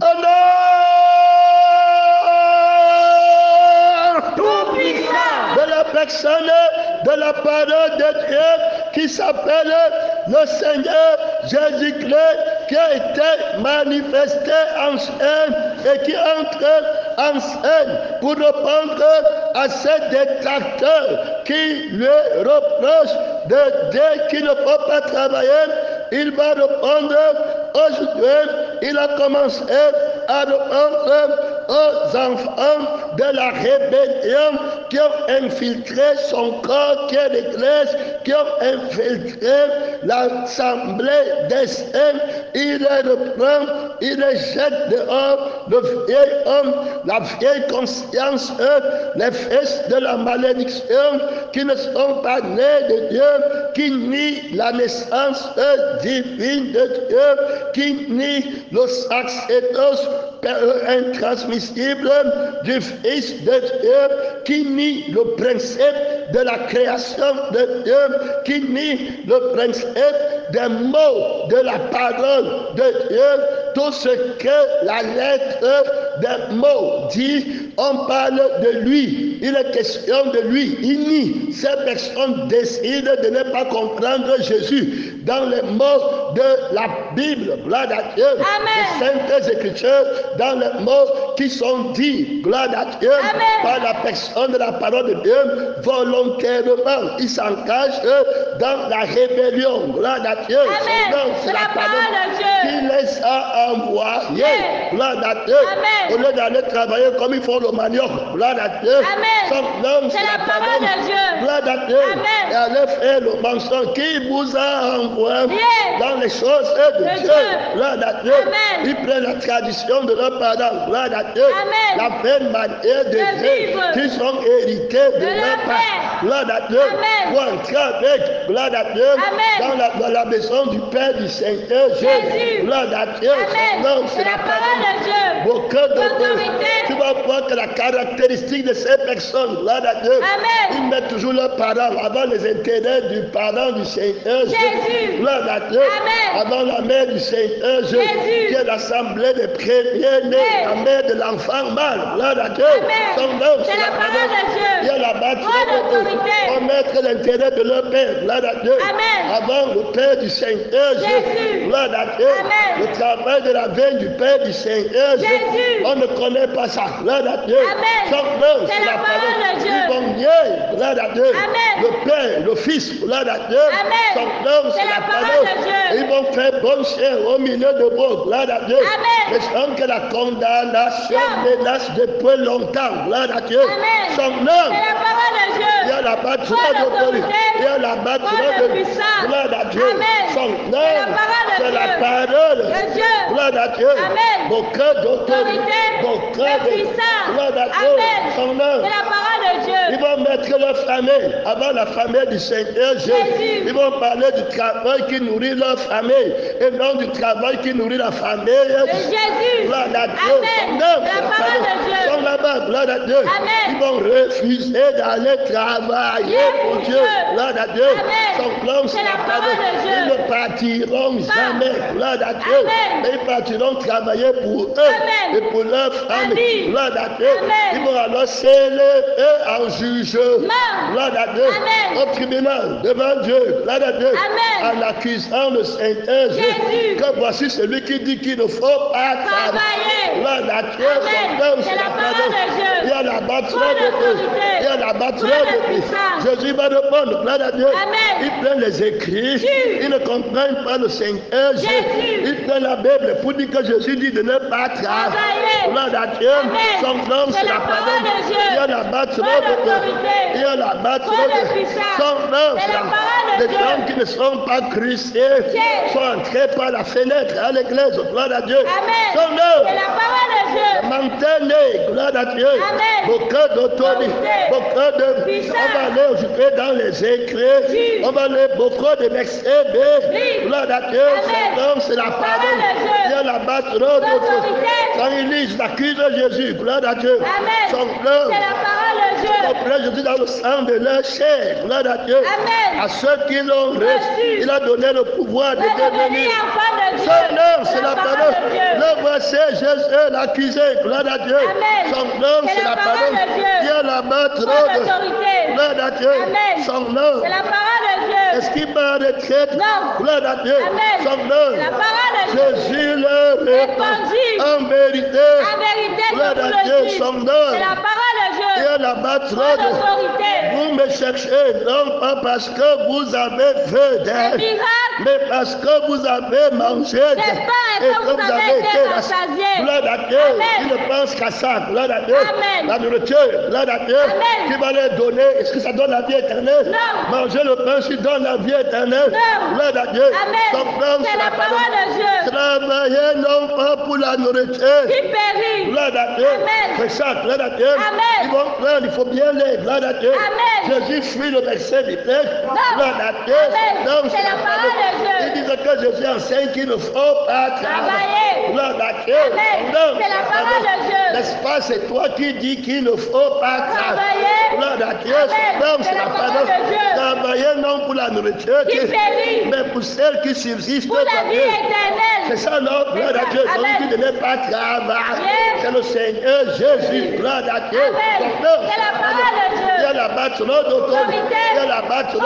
honneur de la personne de la parole de Dieu qui s'appelle le Seigneur Jésus-Christ, qui a été manifesté en scène et qui entre en scène pour répondre à ces détracteurs qui lui reprochent de dire qu'il ne faut pas travailler. Il va répondre aujourd'hui. Il a commencé à répondre aux enfants de la rébellion qui ont infiltré son corps, qui est l'Église, qui ont infiltré l'assemblée des saints. Il les reprend, il les jette dehors, le vieil homme, la vieille conscience, les fils de la malédiction qui ne sont pas nés de Dieu, qui nient la naissance divine de Dieu, qui nient le sacerdoce intransmissible du Fils de Dieu, qui nie le principe de la création de Dieu, qui nie le principe des mots de la parole de Dieu. Tout ce que la lettre des mots dit, on parle de lui, il est question de lui, il nie. Ces personnes décident de ne pas comprendre Jésus dans les mots de la Bible, gloire à Dieu, les saintes écritures, dans les mots qui sont dits, gloire à Dieu, par la personne de la parole de Dieu, volontairement, ils s'engagent dans la rébellion, gloire à Dieu. C'est la parole de Dieu qui les a envoyés, gloire à Dieu, au lieu d'aller travailler comme ils font le manioc, gloire à Dieu. Son nom, c'est la parole de Dieu, gloire à Dieu, et aller faire le mensonge qui vous a envoyé dans les choses de Dieu, gloire à Dieu. Ils prennent la tradition de leurs parents, gloire à Dieu, la belle manière de vivre qu'ils ont hérité de leurs parents, gloire à Dieu, pour entrer avec, gloire à Dieu, dans la maison du Père du Seigneur Jésus, gloire à Dieu. Non, c'est la parole de Dieu. Beaucoup d'autorité. Tu vas voir que la caractéristique de ces personnes, gloire à Dieu, ils mettent toujours leurs parents avant les intérêts du parent du Seigneur Jésus, gloire à Dieu, avant la mère du Seigneur Jésus, qui est l'assemblée des premiers-nés, la mère de l'enfant mâle, gloire à Dieu. Son nom, c'est la parole de Dieu. Il y a la bâtiment pour mettre l'intérêt de leur père, gloire à Dieu, avant le Père du Seigneur Jésus, gloire à Dieu. Le travail de la veine du Père du Seigneur Jésus, on ne connaît pas ça, gloire à Dieu. Son nom, c'est la parole de Dieu. Ils vont nier, gloire à Dieu, le Père, le Fils, gloire à Dieu. Son nom, c'est la parole de Dieu. Ils vont faire bonne chair au milieu de vous, gloire à Dieu. Mais sans que la condamnation menace depuis longtemps, gloire à Dieu. Son nom, c'est la parole de Dieu. Il y a la bâtiment d'autorité, il y a la bâtiment de puissance, gloire à Dieu. Son nom, c'est la parole de Dieu, gloire à Dieu. Beaucoup d'autorité, beaucoup de puissance, gloire à Dieu. Son nom, c'est la parole de Dieu. Ils vont mettre leur famille avant la famille du Seigneur Jésus. Ils vont parler du travail qui nourrit leur famille et non du travail qui nourrit la famille de Jésus. Gloire à Dieu. Son nom, c'est la parole de Dieu. Ils sont là-bas, gloire à Dieu. Ils vont refuser d'aller travailler pour Dieu, gloire à Dieu. Son nom, c'est la parole de Dieu. Ils ne partiront jamais, gloire à Dieu. Mais ils partiront travailler pour eux et pour leur famille, gloire à Dieu. Ils vont alors s'élever en jugement, gloire à Dieu, au tribunal, devant Dieu, gloire à Dieu, en accusant le Seigneur Jésus, que voici celui qui dit qu'il ne faut pas travailler, gloire à Dieu. Son nom, c'est la parole de Dieu. Il y a la bâtiment de Dieu, il y a la bâtiment de Dieu. Jésus va répondre, gloire à Dieu. Ils prennent les écrits, ils ne comprennent pas le Seigneur Jésus. Ils prennent la Bible pour dire que Jésus dit de ne pas travailler, gloire à Dieu. Son nom, c'est la parole de Dieu. Il y a la bâtiment de Dieu, il y a la bâtiment de Dieu. Son nom, c'est la parole de Dieu. Les gens qui ne sont pas chrétiens sont entrés par la fenêtre à l'église, gloire à Dieu. Son nom, c'est la parole de Dieu. Maintenant, gloire à Dieu. Beaucoup d'autorité, beaucoup de puissance. On va aller aujourd'hui dans les écrits, on va aller beaucoup de versets, gloire à Dieu. Son nom, c'est la parole de Dieu. Il y a la bâtiment de Dieu. Quand ils lisent l'accuse de Jésus, gloire à Dieu. Son nom, c'est la parole de Dieu. Après, Jésus dans le sang de leur chair, gloire à Dieu. À ceux qui l'ont reçu, il a donné le pouvoir de devenir. Son nom, c'est la parole. Le voici laisser Jésus l'accuser. Gloire à Dieu. Amen. Son nom, c'est la parole de Dieu. Dieu la battre. D'autorité. Gloire à Dieu. Amen. Son nom. C'est la parole de Dieu. Est-ce qu'il va en retraite? Non. Gloire à Dieu. Amen. Son nom. C'est la parole de Dieu. Jésus le répand. En vérité. En vérité, Gloire je vous à Dieu. le dis. Son nom. C'est la parole de Dieu. Dieu la battra. D'autorité. Vous me cherchez non pas parce que vous avez fait Les des miracles. mais parce que vous avez mangé Les pains et que vous avez été rassasiés. Gloire à Dieu. Amen. Tu ne penses qu'à ça. Gloire à Dieu. Amen. La nourriture. Gloire à Dieu. Amen. Qui va leur donner. Est-ce que ça donne la vie éternelle? Non. Manger le pain, ça donne la vie éternelle. Non. Gloire à Dieu. Amen. Donc, C'est la parole de Dieu. Travaillez non pas pour la nourriture. Qui périt. Gloire à Dieu. Amen. C'est ça. Gloire à Dieu. Amen. Ils vont prendre. Il faut bien les. Gloire à Dieu. Amen. Jésus suit le verset du texte. Non. Gloire à Dieu. Amen. Donc, C'est la parole de Dieu. ils disent que Jésus enseigne qu'il ne faut pas Travailler. Gloire à Dieu. Amen. Donc, C'est la parole de Dieu. n'est-ce pas, c'est toi qui dis qu'il ne faut pas Travailler. Gloire à Dieu. Amen. Donc, C'est la parole de Dieu. Travailler non pour la nourriture, Qui périt. mais pour celle qui subsiste. Pour la vie C'est éternelle. ça, non? Gloire à Dieu. Amen. Celui qui ne veut pas travailler. Yes. C'est le Seigneur Jésus. Gloire à Dieu. Amen. Donc, C'est la parole de Dieu. il y a la battre d'autorité. Il y a la battre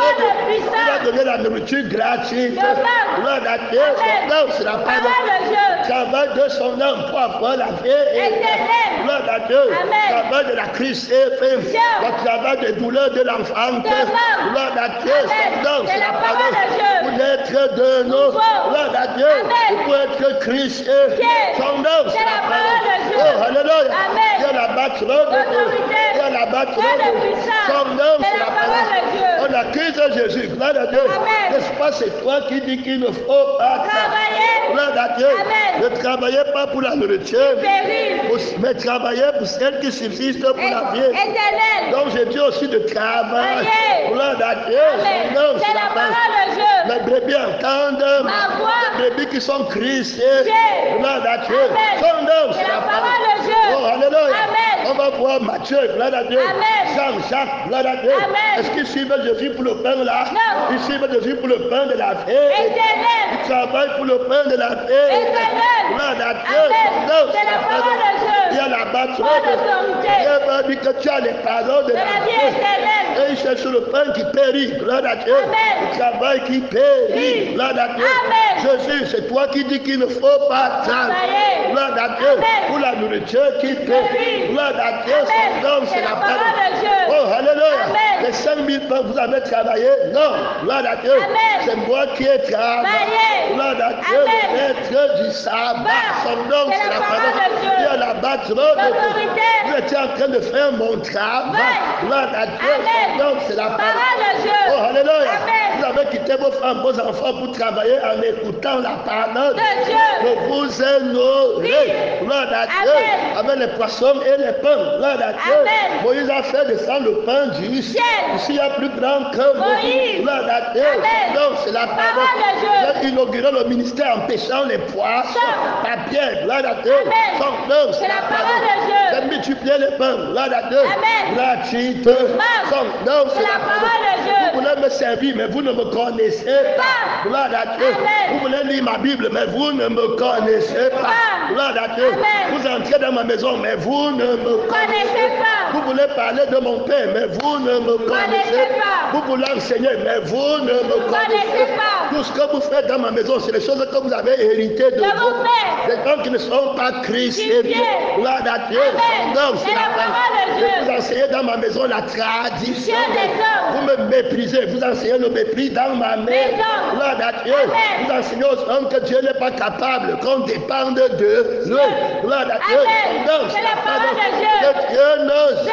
puissance. Il a donné la nourriture gratuite. De même. Gloire à Dieu. Amen. Donc, c'est la Parole parole. de Dieu. Travail de son âme pour avoir la vie. Éternelle. Gloire à Dieu. Amen. Travail de la crise. Le travail des douleurs de l'enfant. même. Gloire à Dieu. Amen. Donc, C'est la parole de Dieu. Pour être de nous. Nouveau. Gloire à Dieu. Amen. Pour être Christ. Yes. Son nom, C'est la parole de Dieu. Oh, alléluia. Amen. Il y a la battre L'autorité. Il y a la battre Il y a la puissance. Son nom, C'est la parole de Dieu. On accuse Jésus. Gloire à Dieu. Amen. N'est-ce pas, c'est toi qui dis qu'il ne faut pas Travailler. Gloire à Dieu. Amen. Ne travaillez pas pour la nourriture, Périr. mais travaillez pour celle qui subsiste pour la vie. Éternelle. Donc je dis aussi de travail. Travailler. Gloire à Dieu. Amen. Son nom, C'est la parole de Dieu. Les brebis entendent. Ma voix. Les brebis qui sont Christ. Dieu. Gloire à Dieu. Amen. Son nom, C'est la parole de Dieu. Oh, alléluia. Amen. On va voir Matthieu, gloire à Dieu. Amen. Jean, Jacques, gloire à Dieu. Amen. Est-ce qu'ils suivent Jésus pour le pain là? Non. Ils suivent Jésus pour le pain de la vie. Éternelle. Ils travaillent pour le pain de la vie. Éternelle. Gloire à Dieu. Amen. Non, C'est la parole de Dieu. il y a la battre. Pas d'autorité. Dieu m'a dit que tu as les paroles de De la vie éternelle. Et il cherche le pain qui périt. Gloire à Dieu. Amen. Le travail qui périt. Oui. Gloire à Dieu. Amen. Jésus, c'est toi qui dis qu'il ne faut pas Travailler. Gloire à Dieu. Amen. Pour la nourriture qui périt. Oui. Gloire à Dieu. Amen. Son nom, C'est la parole de Dieu. Oh, alléluia. Amen. Les 5000 pains, vous avez travaillé? Non. Gloire à Dieu. Amen. C'est moi qui ai travaillé. Travaillé. Gloire à Dieu. Amen. Le maître du sabbat. Son nom, C'est la parole de Dieu. Il y a la battre. L'autorité. Vous étiez en train de faire mon travail. Gloire à Dieu. Amen. Son nom, c'est la Parole de Dieu. Oh, alléluia. Amen. Vous avez quitté vos femmes, vos enfants pour travailler en écoutant la parole De Dieu. que vous êtes nourris. Oui. Gloire à Dieu. Amen. Avec les poissons et les pains. Gloire à Dieu. Amen. Moïse a fait descendre le pain du ciel. Ciel. Ici, il y a plus grand que Moïse. Gloire à Dieu. Amen. Donc, c'est la parole. Parole de Dieu. J'ai inauguré le ministère en pêchant les poissons. Par Pierre. Gloire à Dieu. Amen. Son nom, C'est la parole de Dieu. J'ai multiplié les pains. Gloire à Dieu. Amen. Gratuitement. Son nom, C'est la parole de Dieu. Vous voulez me servir, mais vous ne me connaissez pas. Gloire à Dieu. Amen. Vous voulez lire ma Bible, mais vous ne me connaissez pas. Gloire à Dieu. Amen. Vous entrez dans ma maison, mais vous ne me Connaissez pas. Vous voulez parler de mon Père, mais vous ne me connaissez pas. Vous voulez enseigner, mais vous ne me connaissez pas. Tout ce que vous faites dans ma maison, c'est les choses que vous avez héritées de mon Père. Des gens qui ne sont pas chrétiens. Gloire à Dieu. Amen. Non, C'est la parole de Dieu. Vous enseignez dans ma maison la tradition. Dieu des hommes. Vous me méprisez. Vous enseignez le mépris dans ma maison. hommes. Gloire à Dieu. Amen. Vous enseignez aux hommes que Dieu n'est pas capable, qu'on dépende de nous. Gloire à Dieu. Amen. Non, C'est la parole de Dieu. que Dieu nous Dieu.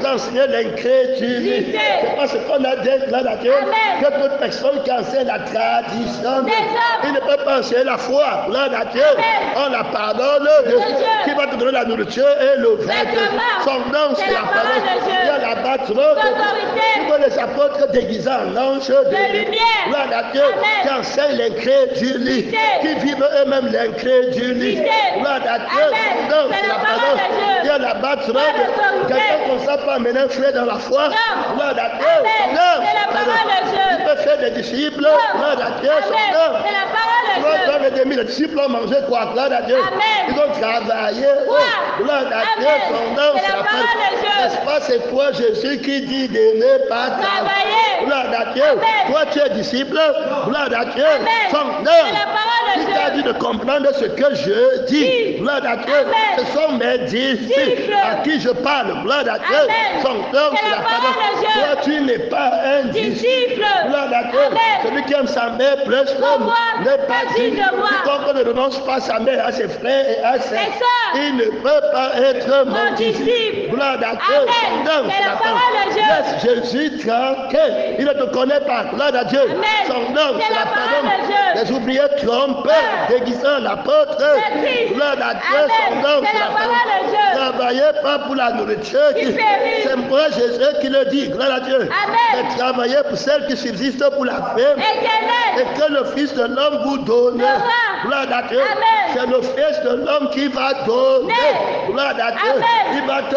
vous enseignez l'incrédulité. C'est pas ce qu'on a dit, gloire à Dieu. Amen. Que toute personne qui enseigne la tradition, Des hommes. il ne peut pas enseigner la foi. Gloire à Dieu. Amen. On la parole de Dieu Dieu. qui va te donner la nourriture et le vêtement. Vêtement. Son nom, C'est c'est la la parole parole. de Dieu. Il y a la battre. L'autorité. Vous voyez les apôtres déguisés en anges de lumière. Gloire à Dieu. Amen. Qui enseignent l'incrédulité. Qui vivent eux-mêmes l'incrédulité. Gloire à Dieu. Amen. Son nom, C'est c'est la la parole parole. de Dieu. Dieu l'abattra. Pas d'autorité. Quelqu'un comme ça peut amener un frère dans la foi. Non. Gloire à Dieu. Amen. Non. C'est la parole de Dieu. Tu peux faire des disciples. Non. Gloire à Dieu. Amen. Non. C'est la parole de Dieu. Gloire à Dieu. Les disciples ont mangé quoi? Gloire à Dieu. Amen. Ils ont travaillé. Quoi? Gloire à Dieu. Amen. Son nom, C'est la parole de Dieu. N'est-ce pas? C'est toi, Jésus, qui dit de ne pas Travailler. Gloire à Dieu. Amen. Toi, tu es disciple. Gloire à Dieu. Amen. Son C'est nom. la parole de Il t'a Dieu. dit de comprendre ce que je dis. Oui. Gloire à Dieu. Amen. Ce sont mes disciples Disciples. à qui je parle. Gloire à Dieu. Amen. Son nom, C'est c'est la la parole parole. de Dieu. Toi, tu n'es pas un disciple. Disciple. Gloire à Dieu. Amen. Celui qui aime sa mère plus Pour moi, n'est pas digne digne. de moi. Quiconque ne renonce pas à sa mère, à ses frères et à ses C'est ça. il ne peut pas être mon Mon disciple. Gloire à Dieu. Amen. Son nom, C'est la parole de Dieu. Laisse Jésus tranquille. Il ne te connaît pas. Gloire à Dieu. Amen. Son nom, C'est la parole de Dieu. Les ouvriers trompés, déguisant l'apôtre. C'est Gloire à Dieu. Amen. Son nom, C'est la parole de Dieu. Travaillez pas pour la nourriture. Qui périt. C'est moi Jésus qui le dit. Gloire à Dieu. Amen. Mais travaillez pour celle qui subsiste pour la femme. Et Éternel. que le Fils de l'homme vous donne. Donnera. Gloire à Dieu. Amen. C'est le Fils de l'homme qui va donner. Amen. Gloire à Dieu. Amen. Il va te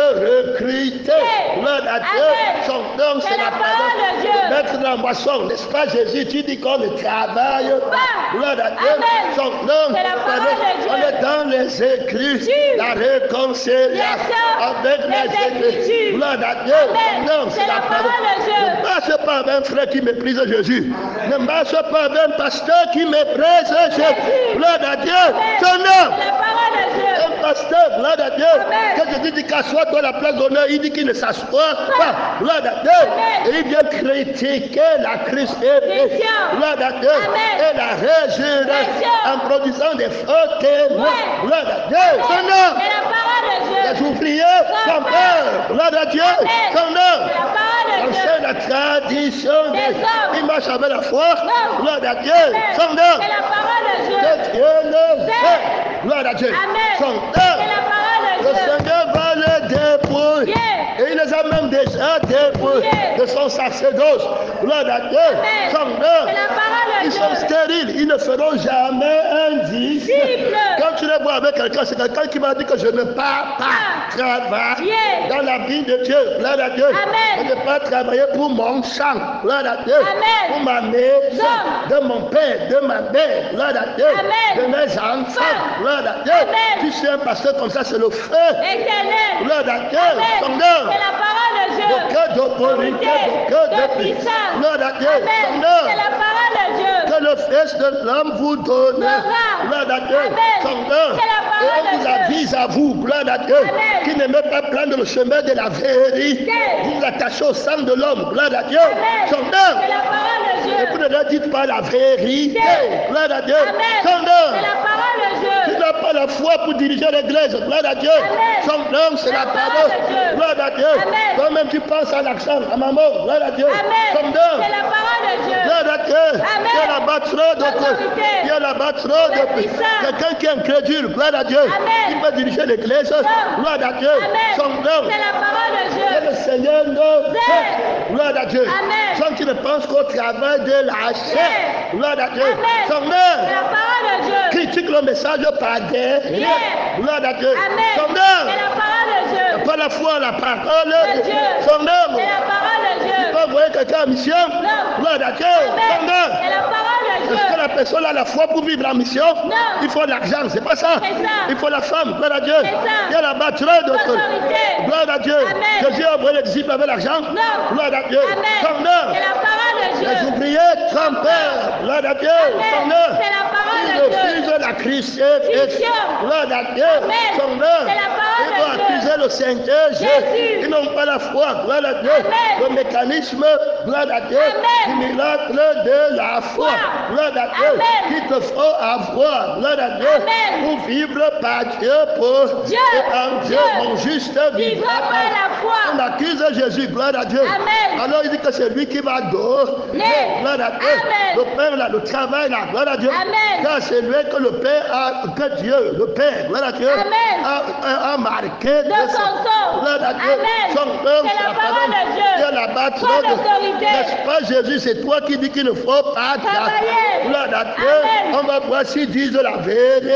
recruter. Amen. Gloire à Dieu. Amen. Son nom, c'est la parole de Dieu. Mettre dans la moisson, n'est-ce pas Jésus? Tu dis qu'on ne travaille pas. Pas. Gloire à Dieu. Amen. Son nom, C'est la parole de Dieu. on est dans les écrits. Dieu. La réconciliation avec les écrits. Gloire à Dieu. Amen. Son nom, C'est la parole de Dieu. Ne marche pas avec un frère qui méprise Jésus. Ne marche pas avec un pasteur qui méprise Jésus. Gloire à Dieu. Son nom. C'est la parole de Dieu. Un pasteur, gloire à Dieu. Amen. Quand Jésus dit qu'assois-toi à la place d'honneur, il dit qu'il ne s'assoit pas. Gloire à Dieu. Amen. Et il vient critiquer la crucifixion. Gloire à Dieu. Amen. Et la résurrection en produisant des faux témoins. Ouais. Gloire à Dieu. Son nom. C'est la parole de Dieu. Les ouvriers sont peur. Gloire à Dieu. Amen. Son nom. C'est la parole de On Dieu. sait la tradition Des hommes. Il marche avec la foi. Non. Gloire à Dieu. Amen. Son nom. C'est la parole de Dieu. Que Dieu le fait. Gloire à Dieu. Amen. Son C'est nom. la parole de Le Dieu. Seigneur va les dépouiller. Yeah. Et il les a même déjà dépouillés Yeah. de son sacerdoce. Gloire à Dieu. Amen. Son nom. C'est la parole de Ils sont Dieu. stériles. Ils ne feront jamais un disciple. Disciple. Quand tu les vois avec quelqu'un, c'est quelqu'un qui m'a dit que je ne pars pas travailler Yeah. dans la vie de Dieu. Gloire à Dieu. Amen. Je ne pas travailler pour mon champ. Gloire à Dieu. Amen. Pour ma maison. Non. De mon père, de ma mère. Gloire à Dieu. Amen. De mes enfants. Femme. Gloire à Dieu. Amen. Tu sais un pasteur comme ça, c'est le feu. Éternel. Gloire à Dieu. Amen. Son nom. C'est la parole de Dieu. De cœur d'autorité, de cœur de puissance. Gloire à Dieu. Son Amen. nom. C'est la parole de Dieu. Que le Fils de l'homme vous donne. Donnera. Gloire à Dieu. Amen. Son nom. C'est la parole Et on de vous Dieu. avise à vous, gloire à Dieu, Amen. qui n'aimez pas prendre le chemin de la vérité. Amen. Vous vous attachez au sang de l'homme, gloire à Dieu. Amen. Son nom. C'est la parole de Et vous Dieu. ne leur dites pas la vérité. Amen. Gloire à Dieu. Amen. Son nom. C'est la parole de Tu Dieu. n'as pas la foi pour diriger l'église. Gloire à Dieu. Amen. Son nom, c'est la La parole parole. de Dieu. Gloire à Dieu. Amen. Toi-même, tu penses à l'accent, à maman. Gloire à Dieu. Son Amen. nom. C'est la parole de Dieu. Gloire à Dieu. Amen. Dieu là-bas trop L'autorité. Dieu là-bas trop La puissance. Quelqu'un qui est incrédule. Gloire à Dieu. Amen. Il peut diriger l'église. Non. Gloire à Dieu. Amen. Son nom. C'est la parole de Que Dieu. le Seigneur nous C'est. fait. Gloire à Dieu. Amen. Sans qu'il ne pense qu'au travail de la chair. C'est. Gloire à Dieu. Amen. Son C'est nom. la parole de Dieu. Critique le message par derrière. Yeah. Gloire à Dieu. Amen. Son C'est nom. la parole de Dieu. Pas la foi, la parole. De Dieu. Son nom. C'est la parole de Tu Dieu. peux envoyer quelqu'un en mission. Non. Gloire à Dieu. Son Amen. nom. C'est la parole de Est-ce que Dieu. la personne a la foi pour vivre la mission? Non. Il faut l'argent, c'est pas ça. C'est ça. Il faut la femme, gloire à Dieu. C'est ça. Il y a la batterie d'autorité. L'autorité. Gloire à Dieu. Amen. Jésus a envoyé les disciples avec l'argent. Non. Gloire à Dieu. Amen. Son nom. C'est la parole de Les Dieu. ouvriers trompeurs. Gloire à Dieu. Son Amen. nom. C'est la parole Ils de Dieu. refusent la crucifixion. Fiction. Gloire à Dieu. Amen. Son nom. C'est la parole Ils de vont Dieu. accuser le Seigneur Jésus. Jésus. Ils n'ont pas la foi. Gloire à Dieu. Amen. Le mécanisme, gloire à Dieu, Amen. du miracle de la foi. Foi. Gloire à Dieu. Amen. Qu'il te faut avoir. Gloire à Dieu. Amen. Pour vivre par Dieu. Pour Dieu. et en Dieu. Dieu. Mon juste Vivra par la foi. On accuse Jésus. Gloire à Dieu. Amen. Alors il dit que c'est lui qui va donner. Gloire à Dieu. Amen. Le Père là, le travail là. Gloire à Dieu. Amen. Car c'est lui que le Père a, que Dieu, le Père, gloire à Dieu, Amen. a marqué de son sang. Gloire à Dieu. Amen. Son nom, C'est la parole de Dieu. Dieu là-bas, Toi, l'autorité. n'est-ce pas, Jésus, c'est toi qui dis qu'il ne faut pas Travailler. Gloire à Dieu. Amen. On va voir s'ils disent la vérité.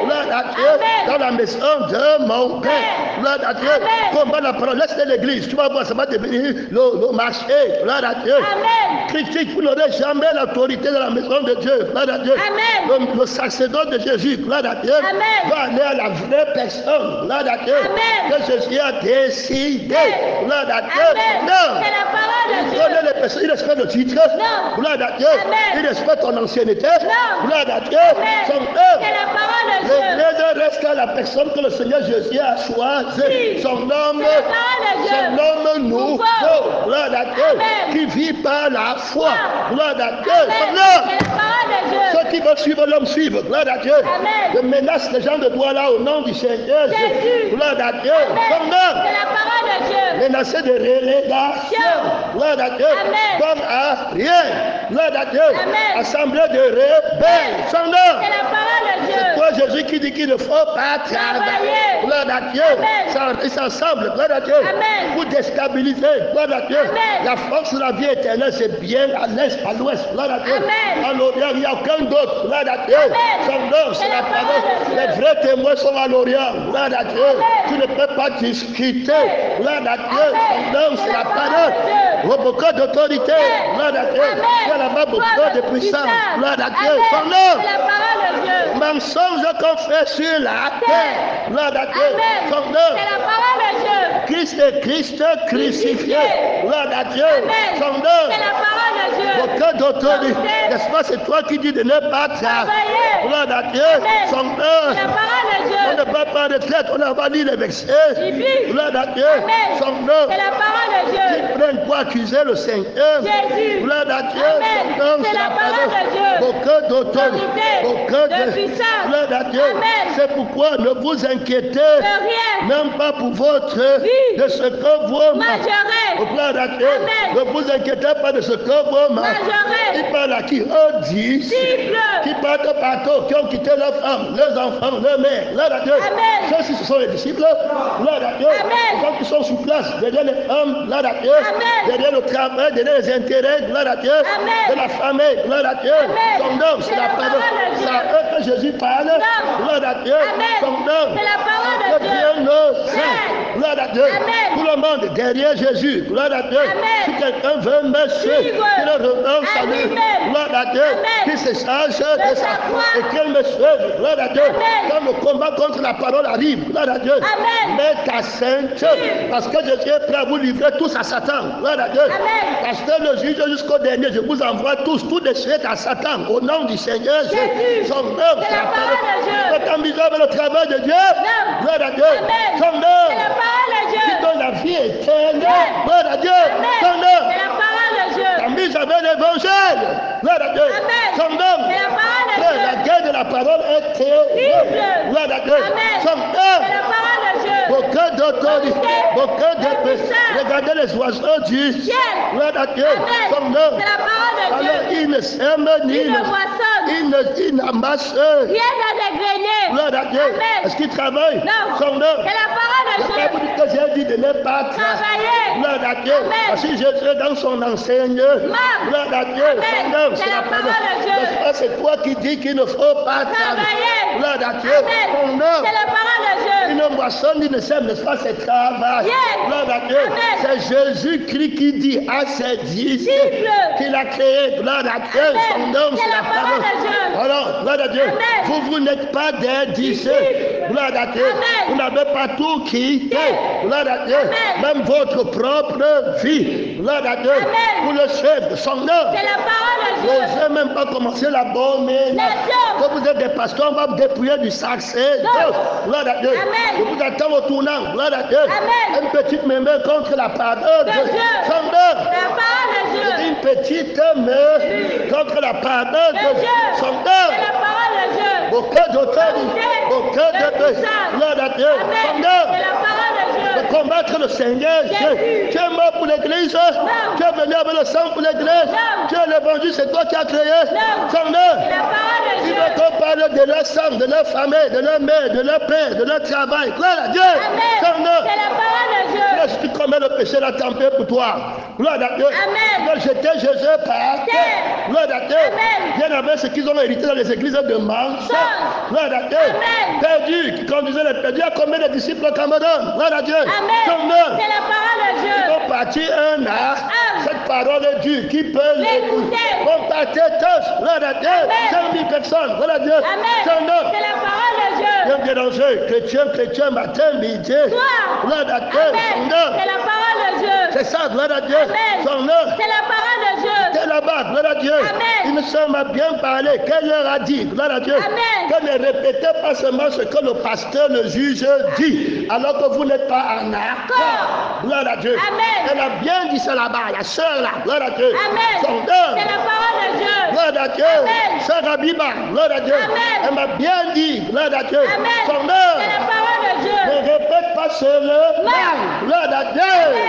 Gloire à Dieu. Amen. Dans la maison de mon Père. Gloire à Dieu. Amen. Combat la parole. Laisse l'église. Tu vas voir, ça va devenir le marché. Gloire à Dieu. Amen. Critique, vous n'aurez jamais l'autorité de la maison de Dieu. Gloire à Dieu. Amen. Le sacerdoce de Jésus, gloire à Dieu, Amen. va aller à la vraie personne. Gloire à Dieu. Amen. Que Jésus a décidé. Gloire à Dieu. Amen. Non. C'est la parole de Il Dieu. connaît les personnes, il respecte le titre. Non. Gloire à Dieu. Amen. Il respecte ton ancienneté. Non. Gloire à Dieu. Amen. Son C'est œuvre. la parole de Dieu. L'église reste à la personne que le Seigneur Jésus a choisie. Oui. Son homme, C'est la parole de Dieu. son homme nouveau. Nouveau. Gloire à Dieu. Amen. Qui vit par la foi. Foi. Gloire à Dieu. Amen. Son homme. C'est la parole de Dieu. Ceux qui veulent suivre l'homme suivent. Gloire à Dieu. Amen. Je menace les gens de droit là au nom du Seigneur. Jésus. Gloire à Dieu. Amen. Son C'est homme. la parole de Dieu. Menacé de relégation. Gloire à Dieu. Amen. Comme à rien. Gloire à Dieu. Amen. Assemblée de rebelles. Son homme. C'est la parole de Dieu. C'est toi Jésus qui dit qu'il ne faut pas travailler. Travailler. Gloire à Dieu. Amen. Ils s'assemblent. Gloire à Dieu. Amen. Pour déstabiliser. Gloire à Dieu. Amen. La force de la vie éternelle, c'est bien à l'est, à l'ouest. Gloire à Dieu. Amen. À l'orient, il n'y a aucun d'autre. Gloire à Dieu. Amen. Son nom, c'est C'est la la parole. parole de Dieu. Les vrais témoins sont à l'orient. Gloire à Dieu. Amen. Tu ne peux pas discuter. Gloire à Dieu. Amen. Son nom, c'est la parole. de Dieu. Oh, beaucoup d'autorité. Amen. Gloire à Dieu. Amen. Il y a là-bas beaucoup de puissance. Gloire à Dieu. Amen. Son nom. C'est la parole de Dieu. Mensonge qu'on fait sur la terre. Gloire à Dieu. Amen. Son nom. C'est la parole de Dieu. Christ est Christ crucifié. Gloire à Dieu. Amen. Son nom. C'est la parole de Dieu. Aucun d'autorité. Amen. N'est-ce pas, c'est toi qui dis de ne pas travailler. Travailler. Gloire à Dieu. Amen. Son C'est nom. la parole de On Dieu. ne va pas de traite, on n'a pas dit les versets. Biblique. Gloire à Dieu. Amen. Son nom. C'est la parole de Dieu. Ils prennent pour accuser le Seigneur. Jésus. Gloire à Dieu. Amen. Son nom, C'est la parole de Dieu. Aucun d'autorité. Autorité. Aucun De puissance. Gloire à Dieu. Amen. C'est pourquoi ne vous inquiétez De rien. même pas pour votre Vie. de ce que vous Mangerez. Gloire à Dieu. Amen. Ne vous inquiétez pas de ce que vous Mangerez. Il parle à qui? Aux disciples. Qui Disciples. partent partout, qui ont quitté leurs femmes, leurs enfants, leurs mères. Gloire à Dieu. Amen. Ceux-ci, ce sont les disciples. Gloire à Dieu. Amen. Les gens qui sont sur place, derrière les femmes, gloire à Dieu. Amen. Derrière le travail, derrière les intérêts, gloire à Dieu. Amen. De la famille, gloire à Dieu. Amen. Son nom, c'est C'est la la parole. parole de C'est Dieu. à eux que Jésus parle. Non. Gloire à Dieu. Amen. Son nom. C'est la parole de Que Dieu. Dieu le sait. Amen. Gloire à Dieu. Amen. Tout le monde derrière Jésus. Gloire à Dieu. Amen. Si quelqu'un veut me suivre, Suivre. qu'il le renonce à À lui. lui-même. Gloire à Dieu. Amen. Qu'il se charge De de sa sa croix. et qu'il me suive. Gloire à Dieu. Amen. Quand le combat contre la parole arrive, gloire à Dieu. Amen. Mets ta ceinture. Parce que Jésus est prêt à vous livrer tous à Satan. Gloire à Dieu. Amen. Parce que le juge jusqu'au dernier, je vous envoie tous, tout de suite à Satan. Au nom du Seigneur Jésus. Son nom, C'est la parole de Dieu. Faites en misère avec le travail de Dieu. Non. Gloire à Dieu. Amen. Son nom. C'est la parole de Dieu. Qui donne la vie éternelle. Amen. Gloire à Dieu. Son Amen. nom. C'est la parole de Dieu. La mise avec l'évangile. Gloire à Dieu. Amen. Son nom. C'est la parole de Frère, Dieu. la guerre de la parole est terrible. Terrible. Gloire à Dieu. Amen. Son nom. C'est la parole de Dieu. Beaucoup d'autorité, Autorité. beaucoup de De puissance. Regardez les oiseaux du Ciel. Gloire à Dieu. Amen. Son nom. C'est la parole de Alors, Dieu. ils ne sèment ni Il ne moissonne. ils n'amassent. Rien n'a dégrainé. Gloire à Dieu. Amen. Est-ce qu'ils travaillent? Non. Son nom. C'est la parole de La Bible Dieu. dit que j'ai dit de ne pas Travailler. Gloire à Dieu. Amen. Parce que Jésus est dans son enseignement. Marc. Gloire à Dieu. Amen. Son nom, C'est la parole de Dieu. N'est-ce pas, c'est toi qui dis qu'il ne faut pas Travailler. Gloire à Dieu. Amen. Son nom. C'est la parole de Dieu. Il ne moissonne, il ne sème, n'est-ce pas, c'est travail. Yes. Gloire à Dieu. Amen. C'est Jésus-Christ qui dit à ses disciples Disciples. qu'il a créé. Gloire à Dieu. Amen. Son nom, C'est c'est la la parole parole. de Dieu. Alors, gloire à Dieu. Amen. Vous n'êtes pas des disciples. Disciples. Gloire à Dieu. Amen. Vous n'avez pas tout quitté. Yes. Gloire à Dieu. Amen. Même votre propre vie. Gloire à Dieu. Amen. Vous le suivez. Son nom. C'est la parole de Vous Dieu. n'osez même pas commencer la bonne ménage. L'action. Quand vous êtes des pasteurs, on va vous dépouiller du sacerdoce. Gloire à Dieu. Amen. Je vous attends au tournant. Gloire à Dieu. Amen. Une petite main contre la parole de De Dieu. Son nom. La parole de Dieu. Une petite main contre la parole De de Dieu. Son C'est nom. la parole de Dieu. Aucun d'autorité. Autorité. Aucun De de puissance. Gloire à Dieu. Son Amen. nom. C'est la parole de Le Dieu. combat combattre le Seigneur. Tu es mort pour l'église. Tu es venu avec le sang pour l'église. Tu es l'évangile, c'est toi qui as créé. Son œuvre. Tu veux qu'on parle de leur sang, de leur famille, de leur mère, de leur père, de leur travail. Gloire à Dieu. Son œuvre. C'est la parole de Dieu. Laisse tu commets le péché l'a tempé pour toi. Gloire à Dieu. Amen. Donc j'étais Jésus par terre. Gloire à Dieu. Amen. Bien avec ce qu'ils ont hérité dans les églises de mensonges. Gloire à Dieu. Amen. Perdu, qui conduisait les perdus. À combien de disciples au Cameroun? Gloire à Dieu. Amen. Son œuvre. C'est la parole de Dieu. Ils ont parti un à cette parole de Dieu qui peut l'écouter. On partait tous. Gloire à Dieu. 100 000 personnes. Gloire à Dieu. Amen. Son œuvre. C'est la parole de Dieu. Bien dangereux. Chrétien, matin, midi. Gloire à Dieu. Amen. Son œuvre. C'est la parole de Dieu. C'est ça, gloire à Dieu. Amen. Son œuvre. C'est la parole de Dieu. C'est là-bas, gloire à Dieu. Amen. Il nous semble bien parler. Qu'elle leur a dit, gloire à Dieu. Amen. Que ne répétez pas seulement ce que le pasteur, le juge dit, alors que vous n'êtes pas en accord. Gloire à Dieu. Amen. Elle a bien dit ça là-bas, la sœur là, gloire à Dieu. Amen. Son œuvre. C'est la parole de Dieu. Gloire à Dieu. Amen. Sœur Abiba, gloire à Dieu. Amen. Elle m'a bien dit, gloire à Dieu. Amen. Son C'est œuvre. la parole de Dieu. Ne répète pas seulement. Non. Gloire à Dieu.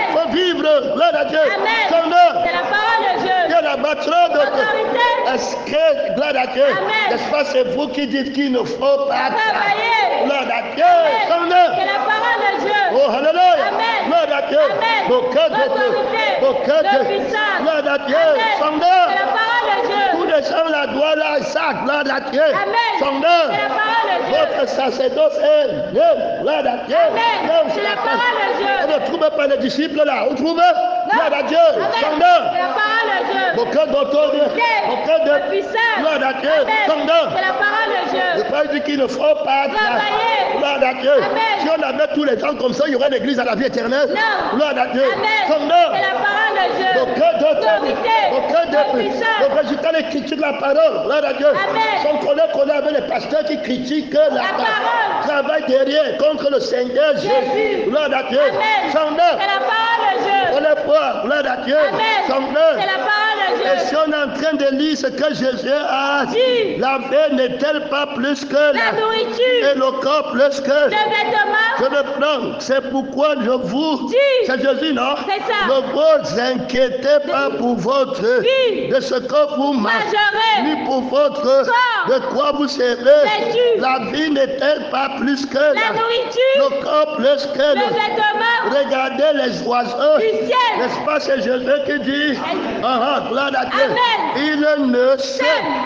Il faut vivre. Gloire à Dieu. Amen. Son œuvre. C'est la parole de Dieu. Il y a la batterie de Autorité. Est-ce que, gloire à Dieu, Amen. n'est-ce pas, c'est vous qui dites qu'il ne faut pas Travailler. gloire à Dieu, Amen. son C'est œuvre. la parole de Dieu. Oh, hallelujah. Amen. Gloire à Dieu. Amen. L'autorité. Le puissance. Gloire à Dieu. Amen. Son C'est œuvre. la parole de Dieu. Tous les gens la doivent là, Isaac. Gloire à Dieu. Amen. Son C'est œuvre. la parole de Dieu. Votre sacerdoce est Dieu. Gloire à Dieu. Amen. Non, C'est la parole de Dieu. On ne trouve pas les disciples là. On trouve. Gloire à Dieu. Amen. Son C'est œuvre. la parole de Dieu. Aucun d'autorité. Aucun de Le puissance. gloire à Dieu. Amen. Son œuvre. C'est la parole de Dieu. Je pas dit qu'il ne faut pas Travailler. gloire à Dieu. Amen. Si on avait tous les gens comme ça, il y aurait l'église à la vie éternelle. Non. Gloire à Dieu. Amen. Son œuvre. C'est la parole de Dieu. Aucun L'autorité. aucun Le puissance. donc quand les critiquent la parole, gloire à Dieu. Amen. Son collègue avec les pasteurs qui critiquent la parole. travail derrière contre le Seigneur Jésus. Jésus. Gloire à Dieu. Amen. Son C'est œuvre. la parole de Dieu. On est fort. Gloire à Dieu. Amen. Son C'est œuvre. la parole de Et Dieu. si on est en train de lire ce que Jésus a dit, Dit. la vie n'est-elle pas plus que La nourriture. et le corps plus que Les vêtements. je le prends. C'est pourquoi je vous Dit. c'est Jésus, non? C'est ça. Ne vous inquiétez pas pour votre Vie. de ce que vous Mangerez. ni pour votre Corps. de quoi vous serez. Vêtu. La vie n'est-elle pas plus que La nourriture. le corps plus que Les vêtements. regardez les oiseaux. Du ciel. N'est-ce pas, c'est Jésus qui dit, gloire à Dieu. Amen. Il ne sait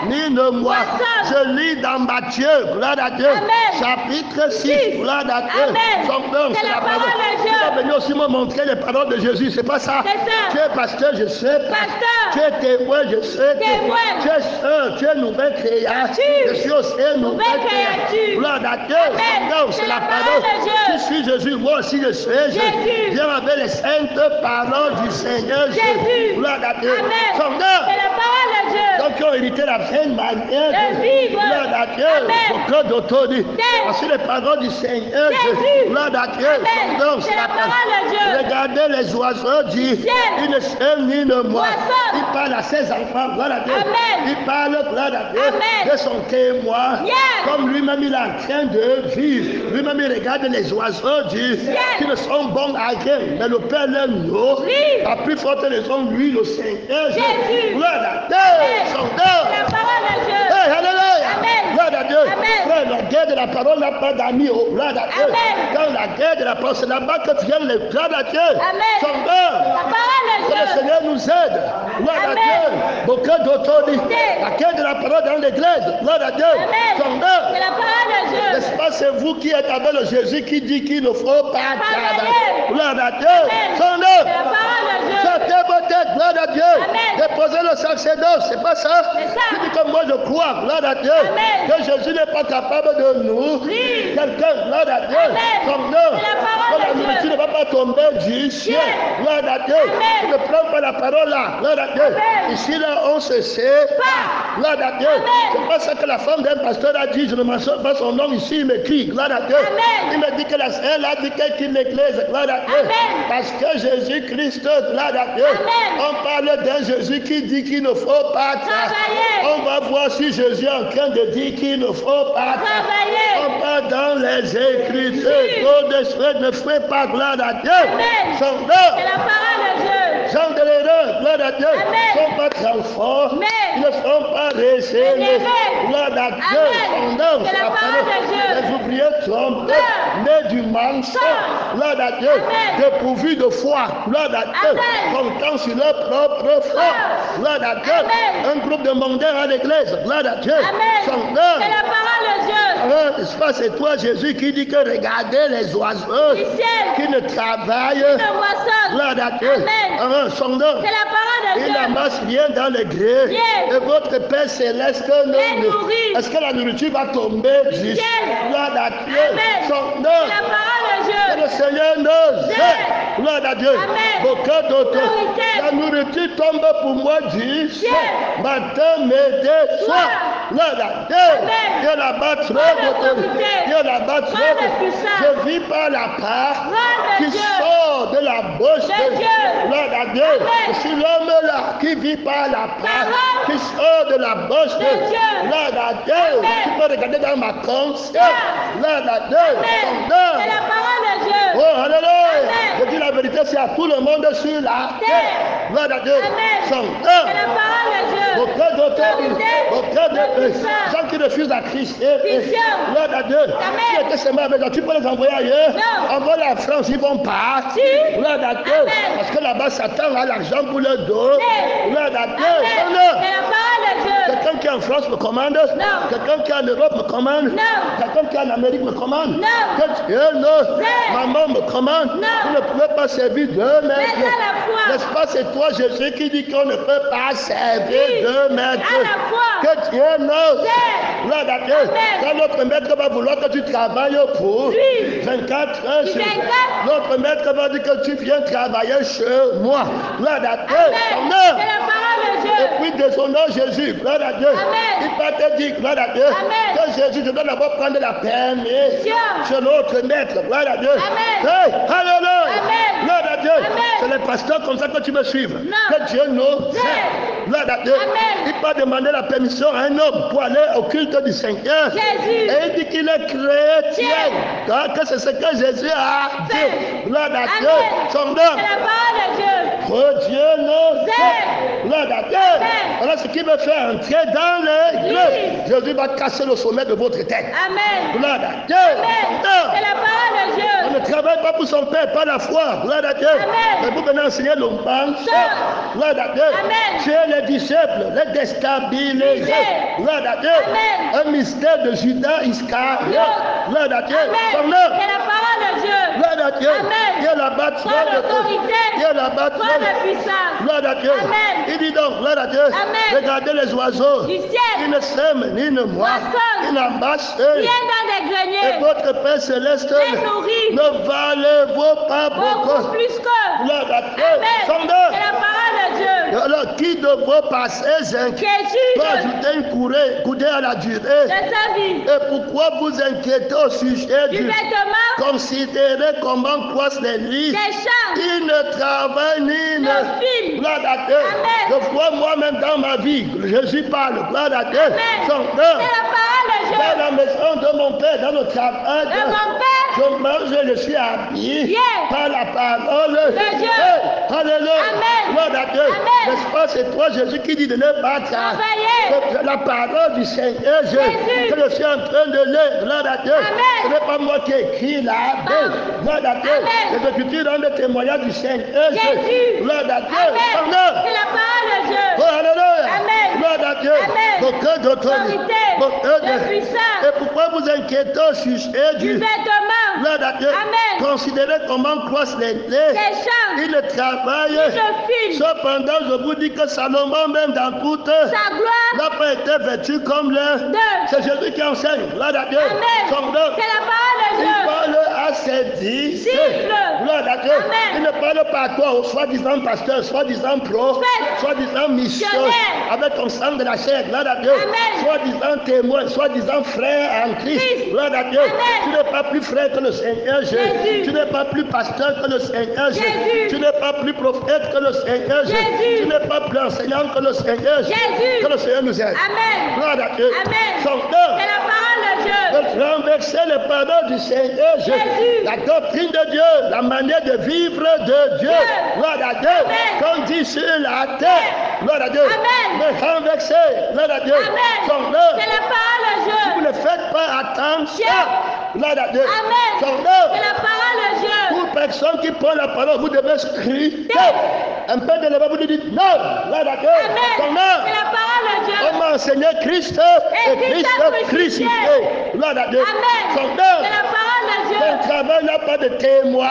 ni ne moit. Moissonne. Je lis dans Matthieu, gloire à Dieu, Amen. chapitre 6, 6. gloire à Dieu. Amen. Son nom, C'est la parole de Dieu. Tu vas venir aussi me montrer les paroles de Jésus, c'est pas ça. C'est ça. Tu es pasteur, je sais. Pasteur. Tu es témoin, je sais. Témoin. Tu es sœur, tu es nouvelle créature. Je suis aussi une nouvelle créature. Gloire à Dieu. Amen. Son nom, c'est la parole. de Dieu. Je suis Jésus, moi aussi je suis. Jésus. Viens avec les saintes paroles du Seigneur Jésus. Gloire à Dieu. Amen. Son nom. C'est la parole de Dieu. Donc, qui ont hérité la pleine manière De vivre. Gloire à Dieu. Amen. Au cœur d'autorité. Amen. Voici les paroles du Seigneur. Jésus. Gloire à Dieu. Amen. Son nom, C'est la parole de Dieu. Regardez les oiseaux du Ciel. ils ne sèment ni ne moissent. Moissonne. Il parle à ses enfants. Gloire à Dieu. Amen. Il parle, gloire à Dieu, Amen. de son témoin. Yes. Comme lui-même, il est en train de vivre. Lui-même, il regarde les oiseaux du qui ne sont bons à rien. Mais le Père leur nourrit. Oui. À plus forte raison, lui, le Seigneur. Jésus. Gloire à Dieu. Amen. Son nom. C'est la parole de Dieu. Hey, alléluia. Amen. Gloire à Dieu. Amen. Frère, la guerre de la parole n'a pas d'amis. Oh, gloire à Dieu. Amen. Quand la guerre de la parole, c'est là-bas que tu viens le gloire à Dieu. Amen. Son nom. La parole de Que le Dieu. Seigneur nous aide. Gloire à Amen. Dieu. Beaucoup d'autorité. La guerre de la parole dans l'église. Gloire à Dieu. Amen. Son nom. C'est la parole de Dieu. N'est-ce pas, c'est vous qui êtes avec le Jésus qui dit qu'il ne faut pas travailler. Travailler. Gloire à Dieu. Amen. Son C'est nom. la parole de Dieu. Sortez vos têtes, gloire à Dieu. Amen. Déposez le sacerdoce, c'est pas ça. C'est ça. Tu dis comme moi je crois, gloire à Dieu. Amen. Que Jésus n'est pas capable de nous. Oui. Quelqu'un, gloire à Dieu. Amen. Son nom. C'est la parole Que la de Dieu. nourriture ne va pas tomber du ciel. Gloire à Dieu. Amen. Tu ne prends pas la parole là. Gloire à Dieu. Amen. Ici là, on se sait. Pas. Gloire à Dieu. Amen. C'est pas ça que la femme d'un pasteur a dit. Je ne mentionne pas son nom ici, il m'écrit. Gloire à Dieu. Amen. Il me dit que elle a dit qu'elle quitte l'église. Gloire à Dieu. Amen. Parce que Jésus-Christ, gloire à Dieu. Amen. On parle d'un Jésus qui dit qu'il ne faut pas Travailler. On va voir si Jésus est en train de dire qu'il ne faut pas Travailler. On parle dans les Écritures. Oui. Trop de frères ne fait pas gloire à Dieu. Amen. Son C'est nom. la parole de Dieu. Gens de l'erreur, gloire à Dieu, Amen. ne sont pas transformés, Amen. ils ne sont pas récédés. Amen. Gloire à Dieu, Amen. son nom, C'est la parole de Dieu. Les ouvriers trompés, Amen. nés du mensonge, gloire à Dieu, Amen. dépourvus de foi, gloire à Dieu, Amen. comptant sur leur propre foi, gloire à Dieu, Amen. un groupe de mondains à l'église, gloire à Dieu, Amen. son C'est nom. la parole de Dieu. N'est-ce pas, c'est toi Jésus qui dit que regardez les oiseaux Du ciel. qui ne travaillent, Le moissonne. gloire à Dieu, Amen. son nom. C'est la parole de Il Dieu. amasse rien dans les grès. Yes. Et votre Père céleste Les nourrit. est-ce que la nourriture va tomber du Yes. gloire à Dieu, Amen. son C'est nom. la parole de Que Dieu. le Seigneur nous Yes. aide. Gloire à Dieu. Amen. Aucun d'autre. Autorité. La nourriture tombe pour moi du ciel. Yes. Matin, midi, soir. Gloire à Dieu. Amen. Dieu là-bas trop Pas d'autorité. d'autorité. Dieu là-bas trop Pas de d'autorité. puissance. Je vis par la part Gloire de qui Dieu. sort de la bouche De de Dieu. Gloire à Dieu. Amen. Je suis l'homme là qui vit par la part Parole qui sort de la bouche de Dieu. Gloire à Dieu. Amen. Tu peux regarder dans ma conscience. Yes. Gloire à Dieu. Amen. Son nom. C'est la parole de Dieu. Oh, alléluia. Amen. Je dis la vérité, c'est à tout le monde sur la terre. Gloire à Dieu. Amen. Son C'est la nom. parole de Dieu. Aucun d'auteur, Autorité. aucun de Puissance. gens qui refusent à Christ. Puissance. Gloire à Dieu. Amen. Tu étais seulement avec eux, tu peux les envoyer ailleurs. Non. Envoie la France, ils vont partir. Si. Gloire à Dieu. Amen. Parce que là-bas, Satan a l'argent pour le dos. Yes. Gloire à Dieu. Amen. Son C'est nom. la parole de Dieu. Quelqu'un qui est en France me commande. Non. Quelqu'un qui est en Europe me commande. Non. Quelqu'un qui est en Amérique me commande. Non. Que Dieu non. Yes. Maman me commande. Non. Vous ne pouvez pas servir deux maîtres. Mais à la fois. N'est-ce pas, c'est toi Jésus qui dit qu'on ne peut pas servir Oui. deux maîtres. À la fois. Que Dieu non. Yes. Gloire à Dieu. Amen. Quand notre maître va vouloir que tu travailles pour Oui. 24 heures sur 24. notre maître va dire que tu viens travailler chez moi. Gloire à Dieu. Son Amen. nom. C'est la parole de Dieu. Et puis de son nom Jésus, gloire à Dieu. Amen. Il va te dire, gloire à Dieu, Amen. que Jésus te doit d'abord prendre la permission chez notre maître, gloire à Dieu. Amen. Hey, alléluia. Amen. Gloire à Dieu. Amen. C'est les pasteurs comme ça que tu veux suivre. Non. Que Dieu nous Yes. aide. Gloire à Dieu. Amen. Il va demander la permission à un homme pour aller au culte du Seigneur. Jésus. Et il dit qu'il est chrétien. Donc c'est ce que Jésus a dit. Fait. Gloire à Dieu. Amen. Son C'est nom. la parole de Dieu. Oh Dieu nous Amen. aide. Gloire à Dieu. Amen. Voilà ce qui me fait entrer dans l'église. Jésus va casser le sommet de votre tête. Amen. Gloire à Dieu. Amen. Son nom. C'est la parole de On Dieu. ne travaille pas pour son père, pas la foi. Gloire à Dieu. Amen. Mais vous venez enseigner le mensonge. Gloire à Dieu. Amen. Tu es les disciples, les déstabilisés. Disciples. Gloire à Dieu. Amen. Un mystère de Judas Iscariote. Gloire à Dieu. Son Amen. nom. C'est la parole de Dieu. Gloire à Dieu. Amen. Dieu là-bas, Toi l'autorité. Dieu là-bas, Toi la puissance. gloire à Dieu. Amen. Il dit donc, gloire à Dieu. Amen. Regardez les oiseaux. Du Ils ciel. ne sèment ni ne moissent. Moissonnent. Ils n'amassent. Viens dans des Et greniers. votre Père céleste Les nourrit. ne valez-vous pas Beaucoup beaucoup. plus que. Gloire à Dieu. Amen. Son C'est nom. la parole de Dieu. Alors, qui de vos passés inquiets peut Jésus ajouter une coudée à la durée? de sa vie. Et pourquoi vous inquiétez au sujet Du du vêtement. considérez comment croissent les lits? Des champs. Il ne travaille ni ne Le fil. gloire à Dieu. Amen. Je vois moi-même dans ma vie. Jésus parle. Gloire à Dieu. Amen. Son C'est nom. la parole de Dans Dieu. la maison de mon père, dans le travail. De mon Père. Je mange et je suis habillé Yes. par la parole De Dieu. Hey, alléluia. Amen. Gloire à Dieu. Amen. N'est-ce pas, c'est toi Jésus qui dit de ne pas Travailler. la parole du Seigneur Jésus Jésus. que je suis en train de lire. Gloire à Dieu. Amen. Ce n'est pas moi qui écris la Bible. Gloire à Dieu. Amen. Les Écritures rendent témoignage du Seigneur Jésus. Gloire à Dieu. Son Amen. nom. C'est la parole de Dieu. Oh, alléluia. Amen. Gloire à Dieu. Amen. Aucun d'autorité. Autorité. De puissance. Et pourquoi vous inquiétez au sujet Du du vêtement. Gloire à Dieu. Amen. Considérez comment croissent les Des lait. champs. Il ne travaille. Le fil. Cependant, je vous dis que Salomon, même dans toute, Sa gloire. n'a pas été vêtu comme le. De. C'est Jésus qui enseigne. Gloire à Dieu. Son Amen. nom. C'est la parole de Il Dieu. parle à ses disciples. Disciples. Gloire à Dieu. Amen. Il ne parle pas à toi, au soi-disant pasteur, soi-disant prophète, Prophète. soi-disant missionnaire, Missionnaire. avec ton sang de la chair. Gloire à Dieu. Amen. Soi-disant témoin, soi-disant frère en Christ. Christ. Gloire à Dieu. Amen. Tu n'es pas plus frère que le Seigneur Jésus. Jésus. Tu n'es pas plus pasteur que le Seigneur Jésus. Jésus. Tu n'es pas plus prophète que le Seigneur Jésus. Jésus. Tu n'es pas plus enseignant que le Seigneur Jésus. Jésus. Que le Seigneur nous aide. Amen. Gloire à Dieu. Amen. Son nom. C'est la parole de Dieu. renverser le pardon du Seigneur Jésus. Jésus. La doctrine de Dieu, la manière de vivre de Dieu. Gloire à Dieu. Amen. Comme dit sur la terre. Gloire à Dieu. Amen. Mais renverser, gloire à Dieu. Amen. Son œuvre. C'est la parole de Vous Dieu. ne faites pas attention. Dieu. Gloire à Dieu. Amen. Son C'est œuvre. la parole de Dieu. Toute personne qui prend la parole, vous devez scruter. Dieu. Un peu de là-bas, vous dites non. Gloire à Dieu. Amen. Son C'est œuvre. la parole de Dieu. On m'a enseigné Christ Et et Christ Christ crucifié. crucifié. Gloire à Dieu. Amen. Son C'est œuvre. la parole de Dieu. Mon travail n'a pas de témoin.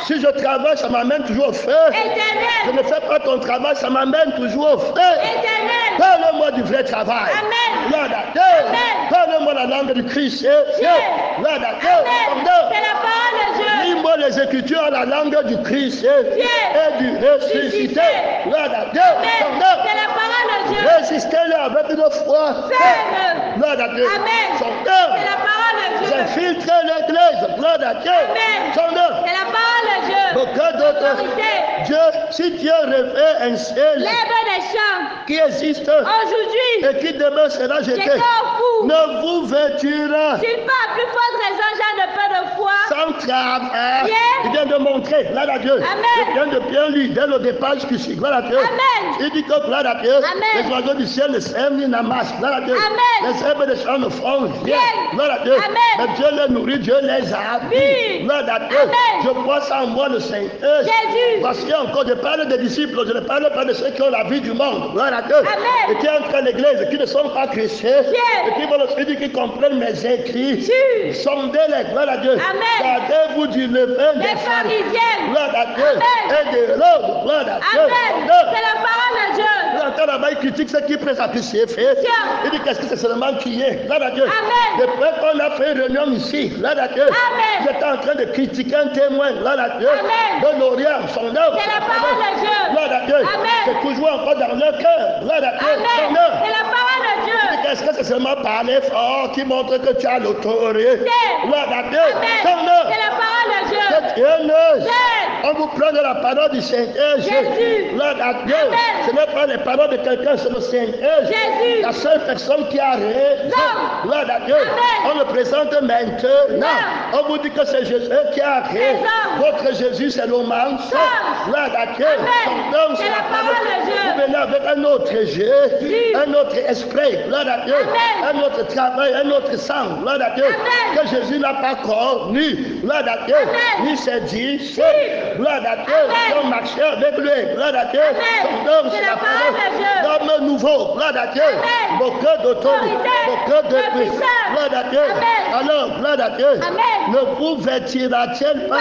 Si je travaille, ça m'amène toujours au feu. Je Éternel. ne fais pas ton travail, ça m'amène toujours au feu. Éternel. Parle-moi du vrai travail. Amen. Gloire à Dieu. Amen. Parle-moi la langue du Christ. Gloire à Dieu. Son Amen. œuvre. C'est la parole de Dieu. Lis-moi les Écritures en la langue du Christ et du ressuscité. Gloire à Dieu. Amen. Son C'est œuvre. la parole de Dieu. Résistez-le avec une foi. Ferme. Gloire à Dieu. Amen. Son C'est œuvre. la parole de Dieu. J'infiltre l'église. Gloire à Dieu. Amen. Son œuvre. C'est la parole de Dieu. Beaucoup d'autres. Autorité. Dieu, si Dieu refait un ciel Lève des champs. qui existe Aujourd'hui, et qui demain sera jeté, j'étais au fou. ne vous vêtira S'il pas à plus forte raison, j'ai de peu de foi. sans travail. Bien. Il vient de montrer, gloire à Dieu. Amen. Il vient de bien lire dès le départ jusqu'ici, gloire à Dieu. Amen. Il dit que, gloire à Dieu, Amen. les oiseaux du ciel ne sèment ni n'amassent, gloire à Dieu. Amen. Les herbes des champs ne font rien, Bien. gloire à Dieu. Amen. Mais Dieu les nourrit, Dieu les habille, Oui. gloire à Dieu. Amen. Je vois ça en moi, le Seigneur. Jésus. Parce qu'il y a encore, je parle des disciples, je ne parle pas de ceux qui ont la vie du monde, gloire à Dieu. Amen. Et qui entrent à l'église, qui ne sont pas chrétiens, Bien. et qui vont le Seigneur, qui comprennent mes écrits. Jésus. Sondez-les, gloire à Dieu. Amen. Gardez-vous du levain Les des femmes. pharisiennes. Gloire à Dieu. Amen. Et de l'autre, gloire à Dieu. Amen. Non. C'est la parole de Dieu. Vous entendez là-bas, il critique ceux qui prêtent à pisser. Il dit qu'est-ce que c'est seulement qui est. Gloire à Dieu. Amen. Depuis qu'on a fait une réunion ici, gloire à Dieu. Amen. J'étais en train de critiquer un témoin, gloire à Dieu. Amen. De l'Orient, son œuvre. C'est la parole de Dieu. Gloire à Dieu. Amen. C'est toujours encore dans leur cœur. Gloire à Dieu. Son Amen. œuvre. C'est la parole de Dieu. Qu'est-ce que c'est seulement parler fort qui montre que tu as l'autorité? C'est. Gloire à Dieu. Amen. Son œuvre. C'est la parole de Dieu. Cette haineuse. C'est. On vous prend de la parole du Seigneur Jésus. Gloire à Dieu. Amen. Ce n'est pas les paroles de quelqu'un, c'est le Seigneur Jésus. La seule personne qui a raison. Non. Gloire à Dieu. Amen. On le présente maintenant. Non. On vous dit que c'est Jésus qui a raison. Raison. Votre Jésus, c'est le mensonge. Non. Gloire à Dieu. Amen. Son nom, C'est la parole de Dieu. Vous venez avec un autre jeu, Oui. un autre esprit. Gloire à Dieu. Amen. Un autre travail, un autre sang. Gloire à Dieu. Amen. Que Jésus n'a pas connu. Gloire à Dieu. Amen. Ni ses disciples. Oui. Gloire à Dieu. Amen. On marchait avec lui. Gloire à Dieu. Amen. Son nom, C'est c'est la la parole de Dieu. parole. L'homme nouveau. Gloire à Dieu. Amen. Beaucoup d'autorité. Autorité. Beaucoup de De puissance. Gloire à Dieu. Amen. Alors, gloire à Dieu. Amen. Ne vous vêtira-t-il pas?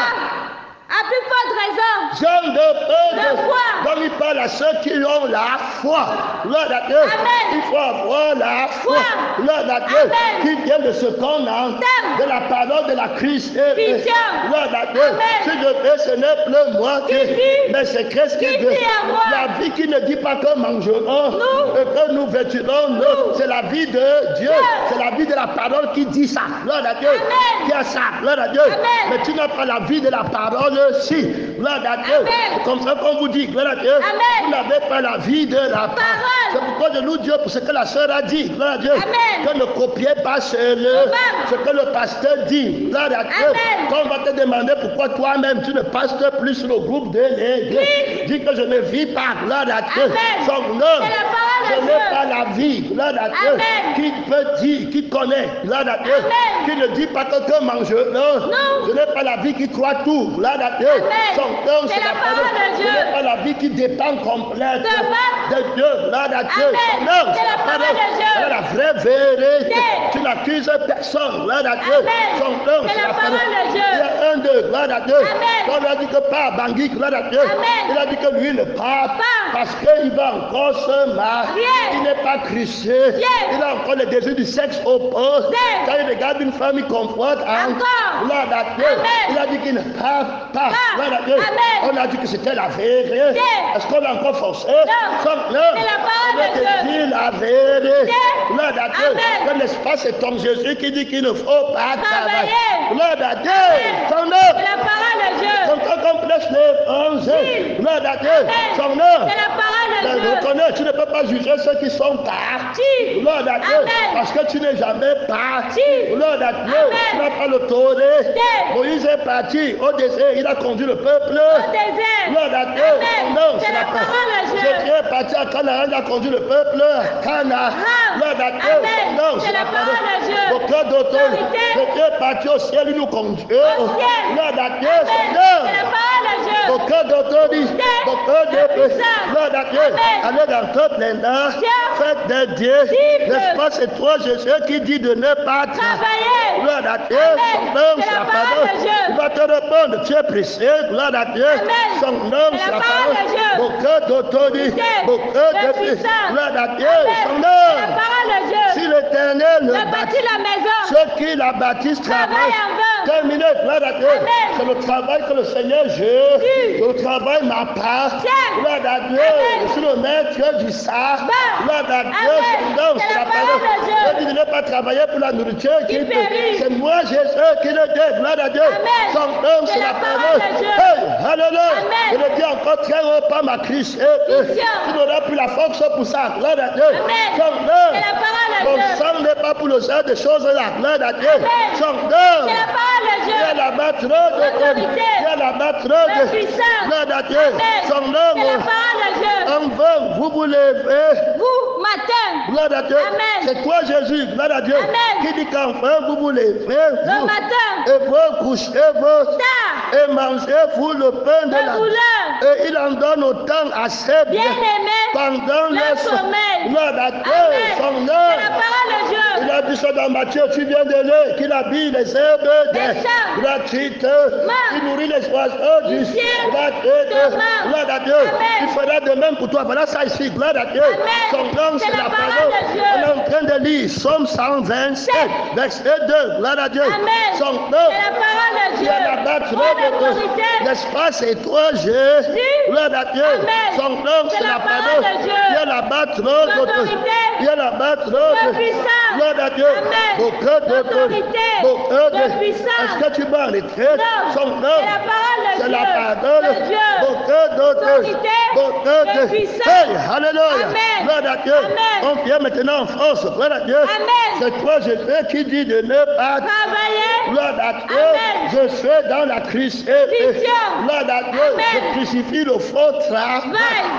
À plus forte raison. Jean de peu De foi. donc il parle à ceux qui ont la foi. Gloire à Dieu. Amen. Il faut avoir la foi. Foi. Gloire à Dieu. Amen. Qui vient de ce qu'on entend. De la parole de la Christ. Christian. Gloire à Dieu. Amen. Si je fais, ce n'est plus moi qui Qui vit. mais c'est Christ qui Qui veut. vit en moi. La vie qui ne dit pas que mangerons Nous. et que nous vêtirons. Nous. C'est la vie de Dieu. C'est la vie de la parole qui dit ça. Gloire à Dieu. Amen. Qui a ça. Gloire à Dieu. Amen. Mais tu n'as pas la vie de la parole si. Gloire à Dieu. Amen. Comme ça qu'on vous dit, gloire à Dieu. Amen. Vous n'avez pas la vie de la parole. C'est pourquoi je loue Dieu pour ce que la sœur a dit. Gloire à Dieu. Amen. Que ne copiez pas ce que le pasteur dit. Gloire à Dieu. Amen. Quand on va te demander pourquoi toi-même tu ne passes plus sur le groupe de l'église. Oui. Dis que je ne vis pas. Gloire à Dieu. Amen. Son nom. C'est la parole de Je Dieu. n'ai pas la vie. Gloire à Dieu. Amen. Qui peut dire, qui connaît. Gloire à Dieu. Amen. Qui ne dit pas que mange. Non. Non. Je n'ai pas la vie qui croit tout. Gloire à Dieu. Amen. Son nom, C'est la parole de Dieu. Ce n'est pas la vie qui dépend complète De Dieu. Gloire à Dieu. Amen. Son nom, C'est la parole de Dieu. C'est la vraie vérité. Dieu. Tu n'accuses personne. Gloire à Dieu. Amen. Son nom, C'est la parole de Dieu. Il y a un d'eux. Gloire à Dieu. Amen. On a dit que pas Bangui. Gloire à Dieu. Amen. Il a dit que lui ne part Pas. parce qu'il va encore se marier. Bien. Il n'est pas chrétien. Bien. Il a encore le désir du sexe opposé. Bien. Quand il regarde une femme, il comporte Encore. Gloire à Dieu. Amen. Il a dit qu'il ne part pas. Gloire à Dieu. Amen. On a dit que c'était la vérité. Bien. Est-ce qu'on a encore forcé? Non. Non. C'est la parole de Dieu. On a dit la vérité. Bien. Gloire à Dieu. Amen. Que n'est-ce pas, c'est ton Jésus qui dit qu'il ne faut pas travailler. Travailler. Gloire à Dieu. Amen. Son C'est nom. la parole de Dieu. Quand on prêche les 11, Oui. gloire à Dieu. Amen. Son nom. C'est la parole de Dieu. Reconnaît tu ne peux pas juger ceux qui sont partis. Gloire à Dieu. Amen. Parce que tu n'es jamais parti. Si. Gloire à Dieu. Amen. Tu n'as pas l'autorité. Si. Moïse est parti au désert. Il a conduit le peuple. Au désert. Gloire à Dieu. Amen. Non, C'est la parole de Dieu. Jésus est parti à Canaan. Il a conduit le peuple à Canaan. Gloire à Dieu. Amen. Non, C'est la parole de Dieu. Aucun d'autre. Vérité. Jésus est parti au ciel. Il nous conduit. Au ciel. Gloire à Dieu. Amen. Seigneur. C'est la parole de Dieu. Aucun d'autre dit. Vérité. Aucun d'autre. Puissant. Gloire à Dieu. Amen. Allez dans toute l'élan. Faites des dieux. Cible. N'est-ce pas, c'est toi, Jésus, qui dit de ne pas Travailler. Gloire à Dieu. Amen. Son nom, C'est c'est la la parole parole. de Dieu. Il va te répondre. Tu es précieux. Gloire à Dieu. Amen. Son nom, C'est c'est la la parole de Dieu. parole. Aucun d'autorité. Puissant. Aucun Le de puissant. Gloire à Dieu. Amen. Son C'est nom. la parole de Dieu. Si l'Éternel ne Je bâtis la maison. ceux qui la bâtissent Travaille travaillent. en vain. Terminé, gloire à Dieu. Amen. C'est le travail que le Seigneur Si. je. Le travail m'appartient. Tiens. Gloire à Dieu. Amen. Je suis le maître du sac. Bon. Gloire à Dieu. Amen. Non, C'est c'est la la parole de Dieu. parole. Je dis de ne pas travailler pour la nourriture qui périt. C'est moi, Jésus, qui le dis. Gloire à Dieu. Amen. Son nom, c'est la parole. de Dieu. Hey, alléluia. Amen. Je le dis encore très haut, pas ma Christ. Tu n'auras plus la force pour ça. Gloire à Dieu. Amen. Son nom. C'est la parole de Mon Dieu. sang n'est pas pour le genre de choses là. Gloire à Dieu. Amen. Son nom. C'est la parole de Dieu. Il y a là-bas trop de L'autorité. Il y a là-bas trop Le de puissant. Gloire à Dieu. Amen. Son C'est la nom. parole de Dieu. En vain, vous vous levez. Vous, matin, Gloire à Dieu. Amen. C'est toi, Jésus. Gloire à Dieu. Amen. Qui dit qu'enfin vous vous levez. le Vous, matin, et vous couchez-vous. tard, Et mangez-vous le pain de le la douleur, Et il en donne autant assez bien. bien-aimé, Pendant le le sommeil. Gloire à Dieu. Amen. Son C'est la nom. parole de Dieu. Il a dit ça dans Matthieu, tu viens de lire, qu'il habille les herbes Des champs. gratuites, Main. il nourrit les oiseaux du Du ciel. gratuites. Demain. Gloire à Dieu. Amen. Il fera de même pour toi. Voilà ça ici, gloire à Dieu. Amen. Son nom, C'est c'est la la parole parole. de Dieu. On est en train de lire Somme 127, verset 2, gloire à Dieu. Amen. Son nom, C'est la parole de il Dieu. y a la battre Mon autorité. n'est-ce pas, c'est toi, Jésus. Gloire à Dieu. Amen. Son nom, C'est c'est la la parole parole. de Dieu. Il y a la battre L'autorité. il y a la battre Le puissant. Gloire à Dieu. Amen. Beaucoup de L'autorité. beaucoup Le puissant. Est-ce que tu vas en retraite? Non. Son nom. C'est la parole de C'est Dieu. la parole. De Dieu. Beaucoup d'autres. L'autorité. Beaucoup Le de. puissant. Hey, alléluia. Amen. Gloire à Dieu. Amen. On vient maintenant en France. Gloire à Dieu. Amen. C'est toi, Jésus, qui dit de ne pas. Travailler. Gloire à Dieu. Amen. Je suis dans la crise. Vision. Gloire à Dieu. Amen. Je crucifie le faux travail.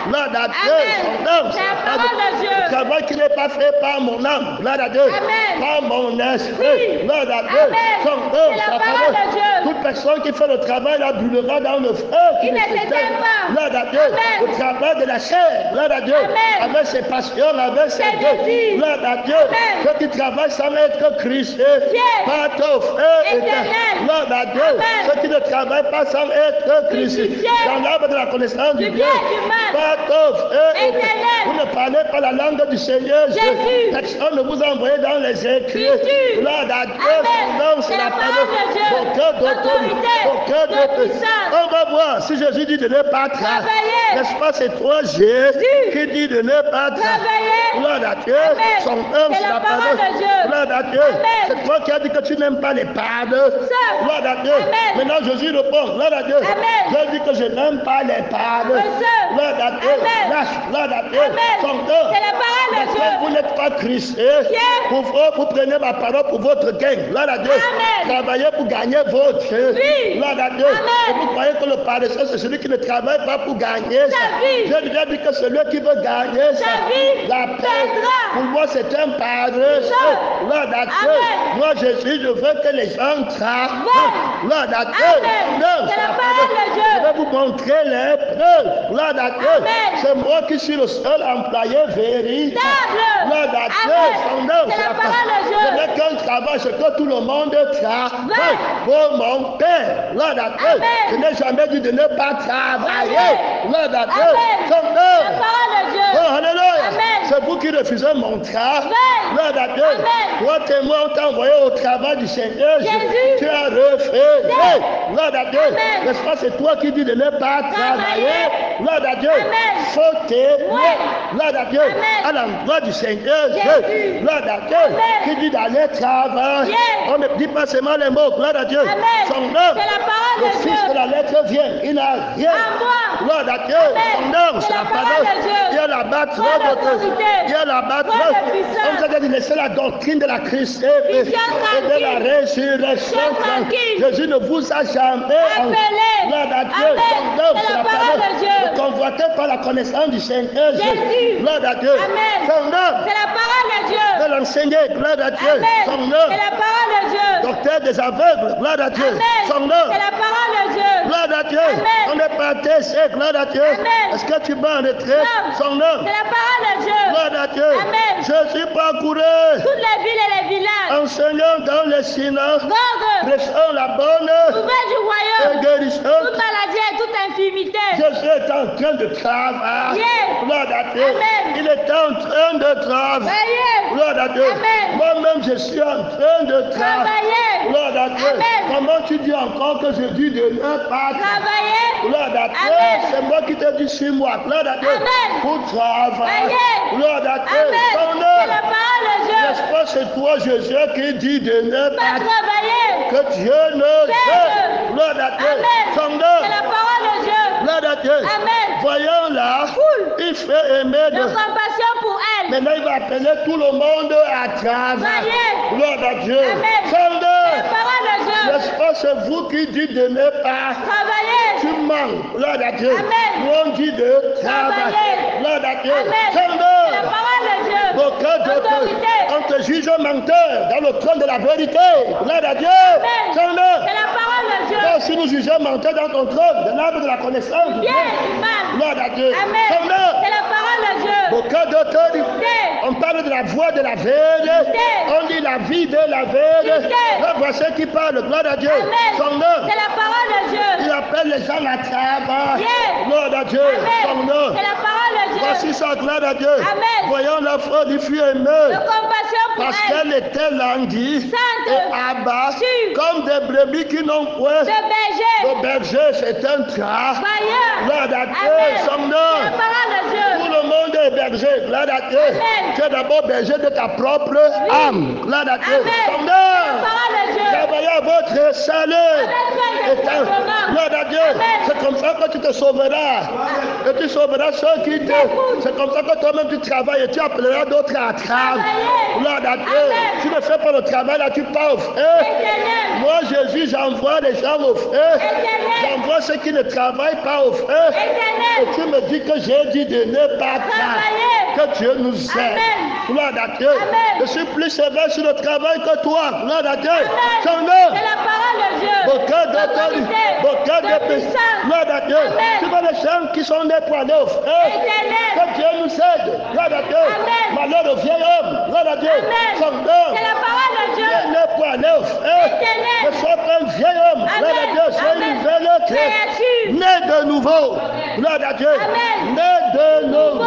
Gloire à Dieu. Amen. Son nom, C'est la parole de Dieu. le travail qui n'est pas fait par mon âme. Gloire à Dieu. Amen. Par mon esprit. Oui. Gloire à Dieu. Amen. Son nom, C'est la sa parole de Dieu. Toute personne qui fait le travail la brûlera dans le feu. qui Il ne s'éteint. s'éteint pas. Gloire à Dieu. Amen. Le travail de la chair. Gloire à Dieu. Amen. Avec ses passions, avec ses Ses désirs. désirs. Gloire à Dieu. Amen. Ceux qui travaillent sans être Christ. Fier. Par ton frère Éternel. Gloire à Dieu. Amen. Ceux qui ne travaillent pas sans être Christ. Crucifié. Dans l'arbre de la connaissance du Du bien. bien et du mal. Par ton frère Éternel. Vous ne parlez pas la langue du Seigneur. Jésus. Personne ne vous a envoyé dans les écrits. Jésus. Gloire à Dieu. Amen. Son nom, C'est la parole de Dieu. Aucun L'autorité. Aucun Le puissant. On va voir si Jésus dit de ne pas Travailler. N'est-ce pas, c'est toi, Jésus, qui dit de ne pas Travailler. Gloire à Dieu. Amen. Son nom, C'est c'est la la parole parole. de Dieu. Gloire à Dieu. Amen. C'est toi qui as dit que tu n'aimes pas les pâdes. Ça. Gloire à Dieu. Amen. Maintenant, Jésus répond. Gloire à Dieu. Amen. Je dis que je n'aime pas les pâdes. ça. Gloire à Dieu. Amen. Lâche. Gloire à Dieu. Amen. Son nom. C'est la parole de Parce Dieu. que vous n'êtes pas Christ. Fier. Vous prenez ma parole pour votre gain. Gloire à Dieu. Amen. Travaillez pour gagner votre. Oui. Gloire à Dieu. Amen. Et vous croyez que le paresseux, c'est celui qui ne travaille pas pour gagner Sa vie. J'ai déjà dit que celui qui veut gagner Sa vie la paix, perdra. pour moi, c'est un paresseux. Ça. Gloire à Dieu. Amen. Moi, Jésus, je veux que les gens travaillent. Gloire à Dieu. Amen. Non, C'est la parole de Dieu. Je vais vous montrer les preuves. Gloire à Dieu. Amen. C'est moi qui suis le seul employé véritable. Stable. Gloire à Dieu. Amen. Son nom, C'est la parole de Dieu. Je n'ai qu'un travail, c'est que tout le monde travaille pour mon Père. Gloire à Dieu. Amen. Je n'ai jamais dit de ne pas travailler. Amen. Gloire à Dieu. Amen. Son La nom. parole de Dieu. Oh, alléluia. Amen. C'est vous qui refusez mon travail. Amen. Gloire à Dieu. Amen. Toi, témoin, on t'a envoyé au travail du Seigneur. Jésus. Tu as refusé. Gloire à Dieu. Amen. N'est-ce pas, c'est toi qui dis de ne pas travailler. Gloire à Dieu. Amen. Faut témoin. Oui. Gloire à Dieu. Amen. À l'endroit du Seigneur. Jésus. Gloire à Dieu. Amen. Qui dit d'aller travailler. Yes. On ne dit pas seulement les mots. Gloire à Dieu. Amen. Son nom. C'est la parole Le de Fils Dieu. de la la lettre vient, il n'a rien. À moi. Gloire à Dieu. Amen. Son nom, C'est c'est la la parole parole. de Dieu. Il y a la battre Foi d'autorité. il y a la battre. Foi de puissance. On nous a dit de laisser la doctrine de la Christ et Vision de la tranquille. résurrection. Vision tranquille. Jésus ne vous a jamais Appelé. Gloire à Dieu. Amen. Son nom, C'est c'est la la parole parole. de Dieu. Ne convoitez pas la connaissance du Seigneur Jésus. Gloire à Dieu. Amen. Son nom, C'est la parole de Dieu. de l'enseigner. Gloire à Dieu. Amen. Son nom, C'est la parole de Dieu. docteur des aveugles. Gloire à Dieu. Amen. Son nom. C'est la parole de Dieu. Gloire à Dieu. Amen. On est parti, c'est gloire à Dieu. Amen. Est-ce que tu vas en retraite? Non. Son nom. C'est la parole de Dieu. Gloire à Dieu. Amen. Jésus parcourait, Toutes les villes et les villages. enseignant dans les synagogues, Gog. prêchant la bonne Nouvelle du et royaume. guérissant. Toute maladie et toute infirmité. Jésus est en train de travailler. Yeah. Gloire à Dieu. Amen. Il est en train de travailler. Veillez. Gloire à Dieu. Amen. Moi-même, je suis en train de travailler. Travaillez. Gloire à Dieu. Amen. Comment tu dis encore que je dis de ne pas Travaillez. Gloire à Dieu. Amen. C'est moi qui te dis sur moi. Gloire à Dieu. Amen. Pour travailler. Veillez. Gloire à Dieu. Amen. Ton C'est nom. la parole de Dieu. N'est-ce pas, c'est toi, Jésus, qui dit de ne Pas pas travailler. que Dieu ne Dieu. sait. Gloire à Dieu. Amen. Son C'est nom. la parole de Dieu. Gloire à Dieu. Amen. Voyons là, Foule. il fait aimer De de. compassion pour elle. Maintenant, il va appeler tout le monde à travailler. Voyez. Gloire à Dieu. Amen. Son C'est nom. la parole de Dieu. N'est-ce pas, c'est vous qui dites de ne pas. Tu Travaillez. manques. Gloire à Dieu. Amen. Nous, on dit de travailler. Travailler. Gloire à Dieu. Amen. Son C'est la nom. parole de Dieu. Aucun Autorité. on te juge menteur dans le trône de la vérité. Gloire à Dieu. Amen. Son nom. C'est la parole de Dieu. Donc, si nous jugeons menteur dans ton trône, de l'arbre de la connaissance. du Bien, bien. mal. Gloire à Dieu. Amen. Son nom. C'est la parole de Dieu. Aucun d'autorité. Vérité. On parle de la voix de la vérité. On dit la vie de la vérité. Vérité. Voici qui parle. Gloire à Dieu. Amen. Son nom. C'est la parole de Dieu. Il appelle les gens à travailler. Bien. Gloire à Dieu. Son Amen. nom. C'est la parole de Dieu. Voici sa gloire à Dieu. Amen. Voyons la fraude, il fut aimé. De compassion pour Parce elle. qu'elle était languie Sainte. et abasse Sûre. comme des brebis qui n'ont point. De berger. Le berger, c'est un travail. Vaillant. Gloire à Dieu. Amen. Son C'est la nom. parole de Tout Dieu. le monde est berger. Gloire à Dieu. Amen. Tu es d'abord berger de ta propre âme. Gloire à Dieu. Amen. Son La nom. parole de Dieu. Travaillez à votre salut. Avec Étant- simplement. Gloire à Dieu. Amen. C'est comme ça que tu te sauveras. Et tu sauveras ceux qui te. C'est comme ça que toi-même tu travailles et tu appelleras d'autres à travailler. Travailler. Gloire à Dieu. Amen. Tu ne fais pas le travail là, tu pars au feu. Éternel. Moi, Jésus, j'envoie les gens au feu. Éternel. J'envoie ceux qui ne travaillent pas au feu. Et Éternel. tu me dis que j'ai dit de ne pas travailler. Travailler. Que Dieu nous aide. Amen. Gloire à Dieu. Amen. Je suis plus sévère sur le travail que toi. Gloire à Dieu. Son Amen. nom. C'est la parole de Dieu. Beaucoup d'autorité, beaucoup de de puissance. Gloire à Dieu. Amen. Tu vois les gens qui sont nés pour aller au feu. Éternel. Que Dieu nous aide. Gloire à Dieu. Amen. Malheur au vieil homme. Gloire à Dieu. Amen. Son nom. C'est la parole de Dieu. Né pour aller au feu. Éternel. Ne sois pas un vieil homme. Gloire à Amen. Dieu. C'est une Amen. nouvelle Créature. Né de nouveau. Gloire à Dieu. Amen. Né de nouveau.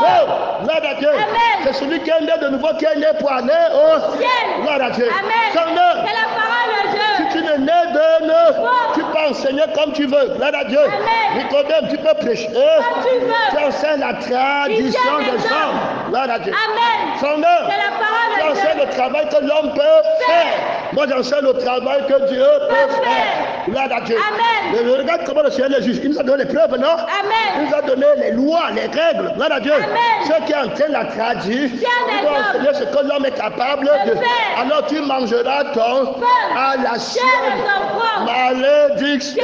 Gloire à Dieu. Amen. C'est celui qui est né de nouveau qui est né pour aller au Ciel. Gloire à Dieu. Amen. Son nom. C'est la parole de Dieu. Si tu n'es né de neuf, tu peux enseigner comme tu veux. Gloire à Dieu. Amen. Nicodème, tu peux prêcher. Comme tu veux. Tu enseignes la tradition des hommes. Gloire à Dieu. Amen. Son nom. C'est la parole Tu de enseignes Dieu. le travail que l'homme peut faire. Moi, j'enseigne le travail que Dieu peut faire. Gloire à Dieu. Amen. Mais regarde comment le Seigneur est juste. Il nous a donné les preuves, non? Il Amen. nous a donné les lois, les règles. Gloire à Dieu. Amen. Ceux qui enseignent la tradition, des tu dois hommes. enseigner ce que l'homme est capable De de faire. Alors tu mangeras ton Pain. à la Chair sienne. de ton corps. Malédiction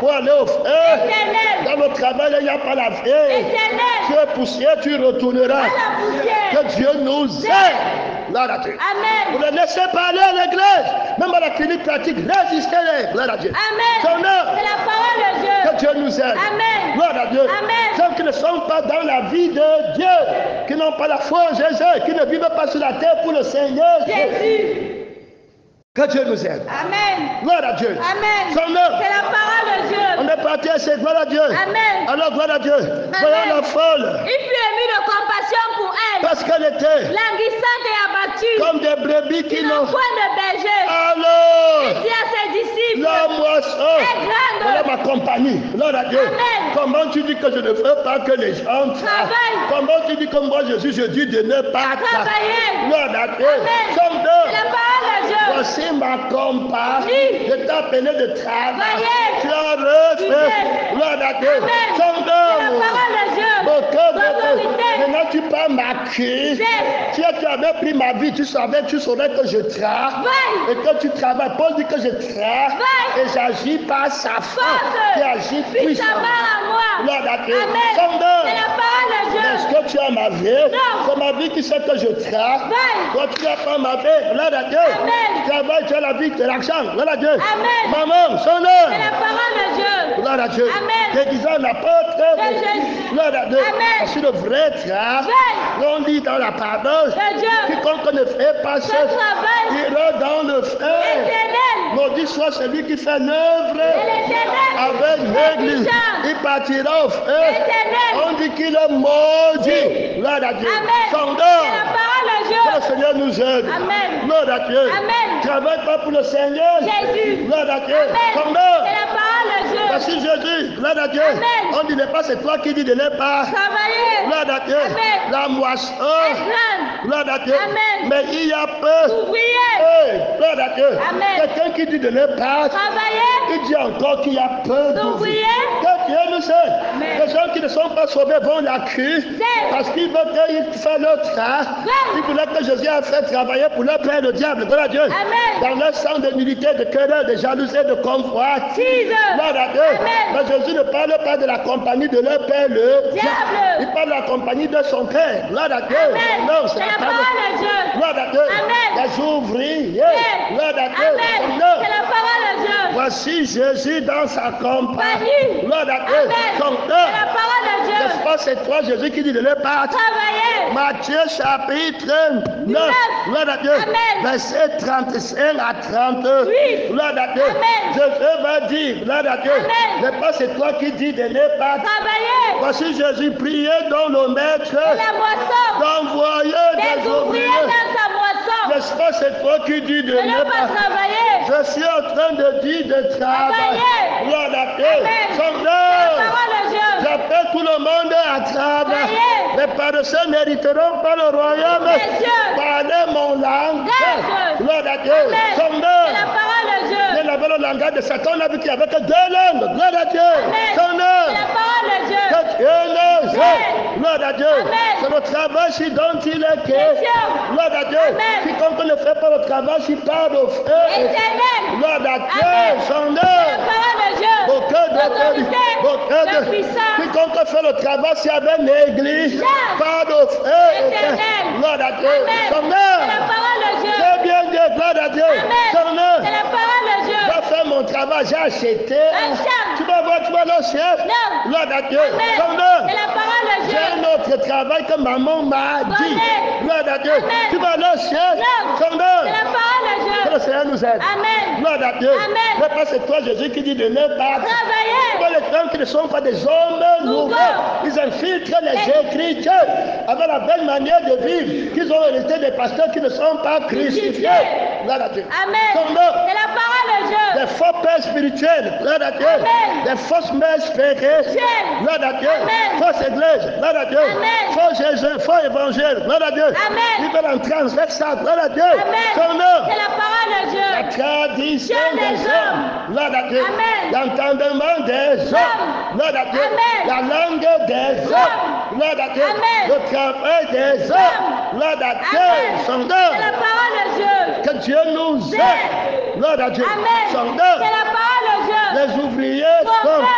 pour aller au feu. Éternel. Dans le travail, il n'y a pas la vie. Tu Éternel. es poussière, tu retourneras. À la poussière. Que Dieu nous aide. Gloire à Dieu. Vous Amen. ne laissez pas aller à l'église. Même à la clinique pratique, résistez-les. Gloire à Dieu. Son Amen. nom. C'est la parole de Dieu. Que Dieu nous aide. Amen. Gloire à Dieu. Amen. Ceux qui ne sont pas dans la vie de Dieu, qui n'ont pas la foi en Jésus, qui ne vivent pas sur la terre pour le Seigneur. Jésus. Que Dieu nous aide. Amen. Gloire à Dieu. Amen. Son nom. C'est la parole de Dieu. On est parti à cette gloire à Dieu. Amen. Alors, gloire à Dieu. Voyons la folle. Il fut ému de compassion pour elle, Parce qu'elle était languissante et abattue, comme des brebis qui qui n'ont. n'ont point de berger. Alors, Il dit à ses disciples, la moisson. est grande. Voilà ma compagnie. Gloire à Dieu. Amen. Comment tu dis que je ne veux pas que les gens Travaille. Comment tu dis que moi, Jésus, je dis de ne pas Travailler. Gloire à Dieu. Amen. Son C'est nom. la parole de Dieu. Voici ma compagnie. Oui. Je t'ai appelé de travail. Voyez. Tu as œuvre. Gloire à Dieu. Son C'est la nom. parole de Dieu. Mon cœur de Dieu. Autorité. Maintenant, tu peux marquer. Si tu avais pris ma vie, tu saurais que je travaille. Et que tu travailles. Paul dit que je travaille. Et j'agis par sa force. Qui agit puissamment. à moi. Gloire à Dieu. Amen. Son nom. C'est la parole de Dieu. Est-ce que tu as ma vie? Non. C'est ma vie qui sait que je travaille. Toi, tu n'as pas ma vie. Gloire à Dieu. Amen. Tu travailles, tu as la vie, tu as l'argent. Gloire à Dieu. Amen. Maman, son C'est nom. la parole de Dieu. Gloire à Dieu. Amen. Déguisant l'apôtre. De Jésus. Gloire à Dieu. Amen. C'est le vrai travail. On dit dans la parole. De Dieu. Quiconque ne fait pas Ce ce travail ira dans le feu. éternel. Maudit soit celui qui fait l'œuvre L'éternel. avec l'église. Il partira au feu. L'éternel. On dit qu'il est maudit. Gloire à Dieu. Amen. Son C'est nom. la parole de Que Dieu. le Seigneur nous aide. Amen. Gloire à Dieu. Amen. Travaille pas pour le Seigneur. Jésus. Gloire à Dieu. Amen. Son nom. C'est la parole de Dieu. Voici Jésus. Gloire à Dieu. Amen. On dit n'est pas c'est toi qui dis de ne pas. Travailler. Gloire à Dieu. Amen. La moisson. Prendre. Gloire à Dieu. Amen. Mais il y a peu. Ouvrier. Hey, gloire à Dieu. Amen. Quelqu'un qui dit de ne pas. Travailler. Il dit encore qu'il y a peu d'ouvriers. Ouvrier. Que Dieu nous aide. Amen. Les gens qui ne sont pas sauvés vont la cru parce qu'ils veulent qu'ils fassent leur travail. Ils voulaient que Jésus a fait travailler pour leur père le diable. Gloire à Dieu. Amen. Dans leur sang de militaire, de querelle, de jalousie, de convoitise. Jesus. Gloire à Dieu. Amen. Mais Jésus ne parle pas de la compagnie de leur père le Diable. Il parle de la compagnie de son père. Gloire à Dieu. Amen. Non, C'est c'est la la parole de Dieu. Gloire à Dieu. Amen. Les ouvriers. Amen. Gloire à Dieu. Amen. Non. C'est la parole de Dieu. Voici Jésus dans sa compagnie. Compagnie. Gloire à Dieu. Amen. Son C'est la parole de N'est-ce Dieu. pas, c'est toi Jésus qui dit de ne pas. Travailler. Matthieu chapitre 9. Gloire à Dieu. Amen. Verset 35 à 30. Oui. Gloire à Dieu. Amen. Jésus va dire, gloire à Dieu. Amen. N'est pas c'est toi qui dis de ne pas. Travailler. Voici Jésus prier dans le maître. La moisson. D'envoyer Des des ouvriers ouvriers. dans sa moisson. N'est-ce pas, c'est toi qui dis de De ne ne pas pas. travailler. Je suis en train de dire de travailler. Travailler. Gloire à Dieu. Amen. Son La nom. parole de Dieu. J'appelle tout le monde à travailler. Travailler. Les paresseux n'hériteront pas le royaume. Messieurs. Parlez mon langage. Langage. Gloire à Dieu. Amen. Son C'est la nom. parole de Dieu. Il avait le langage de Satan. On a vu qu'il n'y avait que deux langues. Gloire à Dieu. Amen. Son C'est nom. la parole de Dieu. Que Dieu nous aide. Amen. Gloire à Dieu. Amen. C'est le travail si dont il est que. Messieurs. Gloire à Dieu. Amen. Quiconque ne fait pas le travail, s'il parle au feu. Éternel. Gloire à Dieu. Amen. Son C'est la nom. parole de Dieu. Beaucoup L'autorité. La puissance. Quiconque fait le travail, s'il y avait l'église, Yes. parle au feu. Éternel. Gloire à Dieu. Amen. Son C'est nom. la parole de Dieu. Très bien dit, gloire à Dieu. Son Amen. nom. C'est la parole de Dieu. Je vais faire mon travail, j'ai acheté. Achète. Tu vas voir, tu vas le ciel. Non. Gloire à Dieu. Amen. Son nom. C'est la parole de J'ai Dieu. un autre travail que maman m'a dit. Connais. Gloire à Dieu. Amen. Tu vas le ciel. Non. Son nom. C'est la parole de Que Dieu. le Seigneur nous aide. Amen. Gloire à Dieu. Amen. Mais pas c'est toi, Jésus, qui dit de ne pas. Travailler. Pas les hommes qui ne sont pas des hommes nouveaux. Ils infiltrent les Écritures avec la belle manière de vivre qu'ils ont hérité des pasteurs qui ne sont pas crucifiés. Gloire à Dieu. Amen. Son nom. C'est la parole de Dieu. Des faux pères spirituels. Gloire à Dieu. Amen. Des fausses mères spirituelles. Gloire à Dieu. Amen. Fausse église. Gloire à Dieu. Amen. Faux Jésus. Faux évangile. Gloire à Dieu. Amen. Ils veulent entrer en fait ça. Gloire à Dieu. Amen. Son nom. C'est la parole de La Dieu. tradition Dieu des des hommes. Gloire à Dieu. Amen. L'entendement des hommes. Gloire à Dieu. Amen. La langue des hommes. Gloire à Dieu. Amen. Le travail des hommes. Gloire à Dieu. Amen. Son C'est la nom. parole de Dieu. Que Dieu nous aide. Gloire à Dieu. Amen. Son C'est nom. la parole de Dieu. Les ouvriers Trompeurs.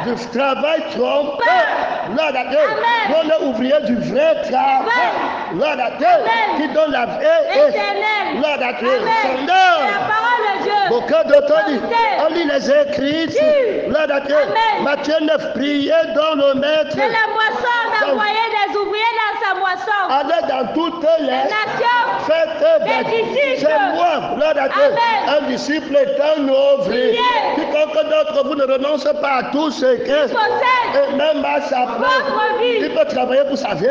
sont du travail trompeur. Gloire à Dieu. Amen. On est ouvrier du vrai travail. Gloire à Dieu. Amen. Qui donne la vie. Éternel. Gloire à Dieu. Amen. Son C'est nom. la parole de Dieu. Beaucoup d'autres disent, Autorité. on lit les écrits. Oui. Gloire à Dieu. Amen. Matthieu 9, priez dans le maître. C'est la moisson d'envoyer des ouvriers dans sa moisson. Allez dans toutes Les les nations. faites Des disciples. C'est moi, gloire à Dieu. Amen. Un disciple est un ouvrier. Priez. Quiconque d'entre vous ne renonce pas à tout ce que Possède et même à sa propre. votre vie. Il peut travailler pour sa vie.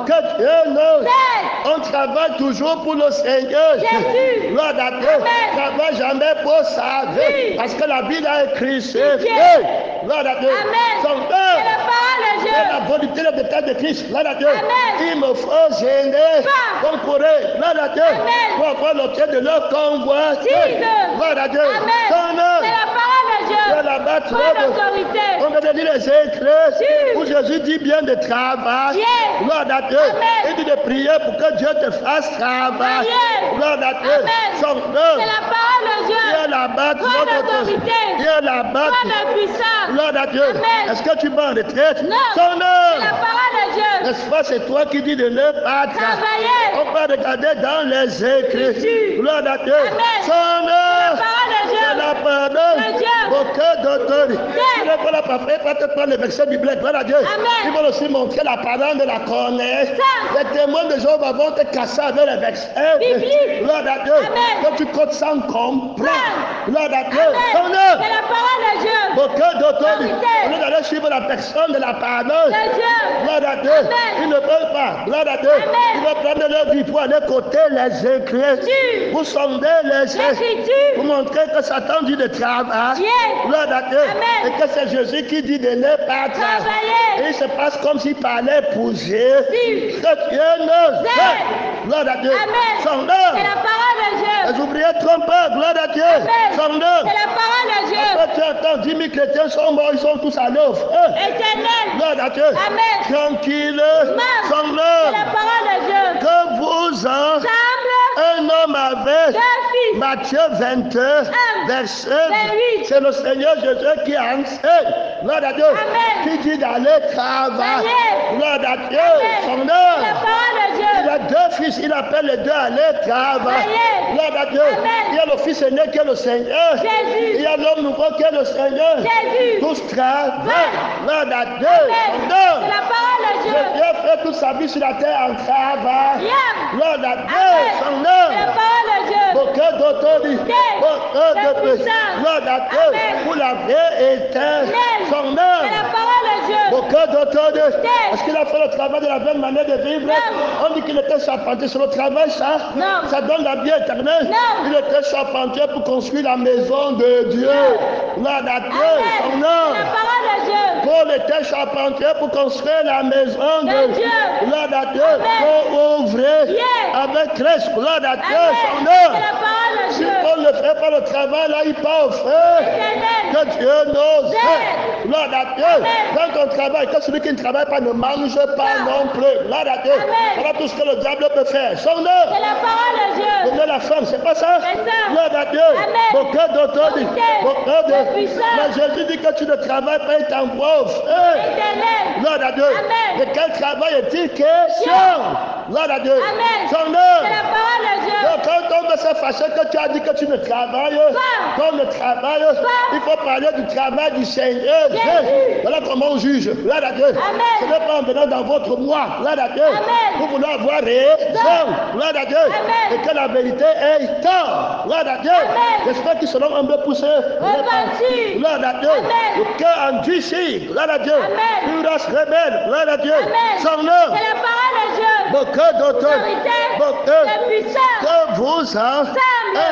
Que Dieu nous. Aide. On travaille toujours pour le Seigneur. Jésus. Gloire à Dieu. Amen. Travaille jamais pour sa vie. Oui. Parce que la Bible a écrit Dieu. Gloire à Dieu. Amen. Son C'est père. la parole de Dieu. C'est la volonté de l'état de Christ. Gloire à Dieu. Amen. Il me faut gêner. Pas. Concourir. Gloire à Dieu. Amen. Pour avoir l'objet de leur convoi. Jesus. Gloire à Dieu. Amen. Son nom. C'est la parole de Dieu. Viens là-bas, tu Prends l'autorité. on va te dire les écrits où Jésus dit bien de travail. Gloire à Dieu. Il dit de prier pour que Dieu te fasse travail. Gloire à Dieu. Son nom. C'est la parole de Dieu. Viens là-bas, tu Prends l'autorité. viens là-bas. Prends la puissance. Gloire à Dieu. Amen. Est-ce que tu vas en retraite? Non. Son C'est nom. la parole de Dieu. N'est-ce pas, c'est toi qui dis de ne pas Travailler. On va regarder dans les écrits. Jésus. Gloire à Dieu. Amen. Son nom. La parole de Dieu. C'est la parole De Dieu. au cœur d'autorité. Yes. Tu ne peux pas te prendre les versets bibliques. Gloire à Dieu. Amen. Ils vont aussi montrer la parole de la connaissance. Ça. Les témoins de Jéhovah vont te casser avec les versets. Biblique. Gloire à Dieu. Amen. Que tu comptes sans comprendre. Gloire à Dieu. Amen. Son nom. C'est la parole de Dieu. Au cœur d'autorité. Autorité. Au lieu d'aller suivre la personne de la parole. De Dieu. Gloire à Dieu. Amen. Ils ne peuvent pas. Gloire à Dieu. Amen. Ils vont prendre leur vie pour aller côté les écrits. Jésus. Vous sondez les écrits. L'écriture. Pour montrer que Satan dit de travail. Yes. Gloire à Dieu. Amen. Et que c'est Jésus qui dit de ne pas travailler. Travailler. Et il se passe comme s'il parlait pour Dieu. Si. Que Dieu nous Yes. aide. Gloire à Dieu. Amen. Son C'est nom. la parole de Dieu. Les ouvriers trompeurs. Gloire à Dieu. Amen. Son nom. C'est la parole de Dieu. Après tu entends 10 000 chrétiens sont morts, ils sont tous à l'œuvre. Éternel. Gloire à Dieu. Amen. Tranquille. Amen. Son C'est nom. la parole de Dieu. Que vous en Semble un homme avec deux fils. Matthieu 21, verset 28. c'est le Seigneur Jésus qui enseigne. Gloire à Dieu. Amen. Qui dit d'aller travailler. Amen. Gloire à Dieu. Amen. Son C'est nom. la parole de Il Dieu. a deux fils, il appelle les deux à aller travailler. Amen. Gloire à Dieu. Amen. Il y a le fils aîné qui est le Seigneur. Jésus. Il y a l'homme nouveau qui est le Seigneur. Jésus. Tous travaillent. Gloire à Dieu. Amen. Son C'est nom. la parole de Dieu. Dieu fait toute sa vie sur la terre en travail. Yeah. Gloire à Dieu. Amen. Son C'est nom. la parole de Dieu. Aucun d'autorité, aucun de puissance, gloire à Dieu, Amen. pour la vie éternelle, son C'est nom, la parole de Dieu. aucun d'autorité. Yes. Est-ce qu'il a fait le travail de la même manière de vivre? Non. On dit qu'il était charpentier, sur le travail, ça, Non. ça donne la vie éternelle. Non. Il était charpentier pour construire la maison de Dieu, gloire à Dieu, son Amen. nom. C'est la parole de Dieu. Paul était charpentier pour construire la maison de De Dieu. Gloire à Dieu. Amen. Pour ouvrir Yes. avec Christ. Gloire à Dieu. Amen. Son C'est nom. la parole de Si Dieu. Paul ne fait pas le travail, là, il part au feu. Éternel. Que Dieu nous Yes. aide. Gloire à Dieu. Amen. Quand on travaille, que celui qui ne travaille pas ne mange pas non plus. Gloire à Dieu. Amen. Voilà tout ce que le diable peut faire. Son C'est nom. la parole de Dieu. Donner la femme, c'est pas ça? C'est ça. Gloire à Dieu. Amen. Mon cœur d'autorité. Autorité. Mon cœur De de puissance. Mais Jésus dit que tu ne travailles pas, il t'envoie au feu. Éternel. Gloire à Dieu. Amen. De quel travail est-il question? Gloire à Dieu. Amen. Son C'est nom. la parole de Dieu. Donc, quand on veut se fâcher que tu as dit que tu ne travailles, qu'on ne travaille, il faut parler du travail du Seigneur. Jésus. Voilà comment on juge. Gloire à Dieu. Amen. Ce n'est pas en venant dans votre moi. Gloire à Dieu. Amen. Vous voulez avoir raison. Gloire à Dieu. Amen. Et que la vérité est tort. Gloire à Dieu. Amen. J'espère qu'ils seront un peu poussés. Repentis. Gloire à Dieu. Amen. Le cœur endurci. Gloire à Dieu. Amen. Une race rebelle. Gloire à Dieu. Amen. Son nom. C'est la parole de Dieu. Beaucoup d'autres. Autorité. Beaucoup. De puissance. Que vous en